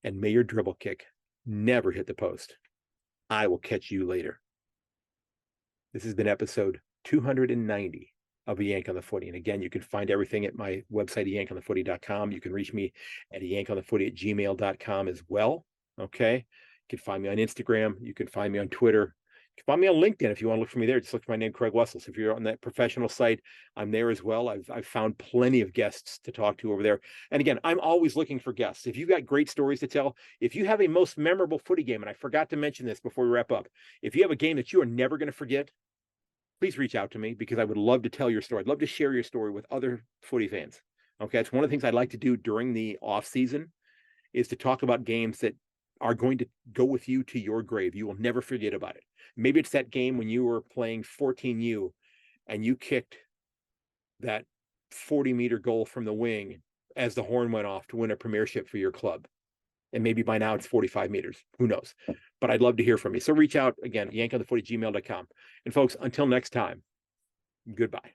And may your dribble kick never hit the post. I will catch you later. This has been episode 290 of A Yank on the Footy. And again, you can find everything at my website, ayankonthefooty.com. You can reach me at ayankonthefooty@gmail.com as well. Okay. You can find me on Instagram. You can find me on Twitter. You can find me on LinkedIn if you want to look for me there. Just look for my name, Craig Wessels. If you're on that professional site, I'm there as well. I've found plenty of guests to talk to over there. And again, I'm always looking for guests. If you've got great stories to tell, if you have a most memorable footy game, and I forgot to mention this before we wrap up, if you have a game that you are never going to forget, please reach out to me, because I would love to tell your story. I'd love to share your story with other footy fans. Okay. It's one of the things I'd like to do during the off season, is to talk about games that are going to go with you to your grave. You will never forget about it. Maybe it's that game when you were playing 14U and you kicked that 40-meter goal from the wing as the horn went off to win a premiership for your club. And maybe by now it's 45 meters. Who knows? But I'd love to hear from you. So reach out again, ayankonthefooty@gmail.com. And folks, until next time, goodbye.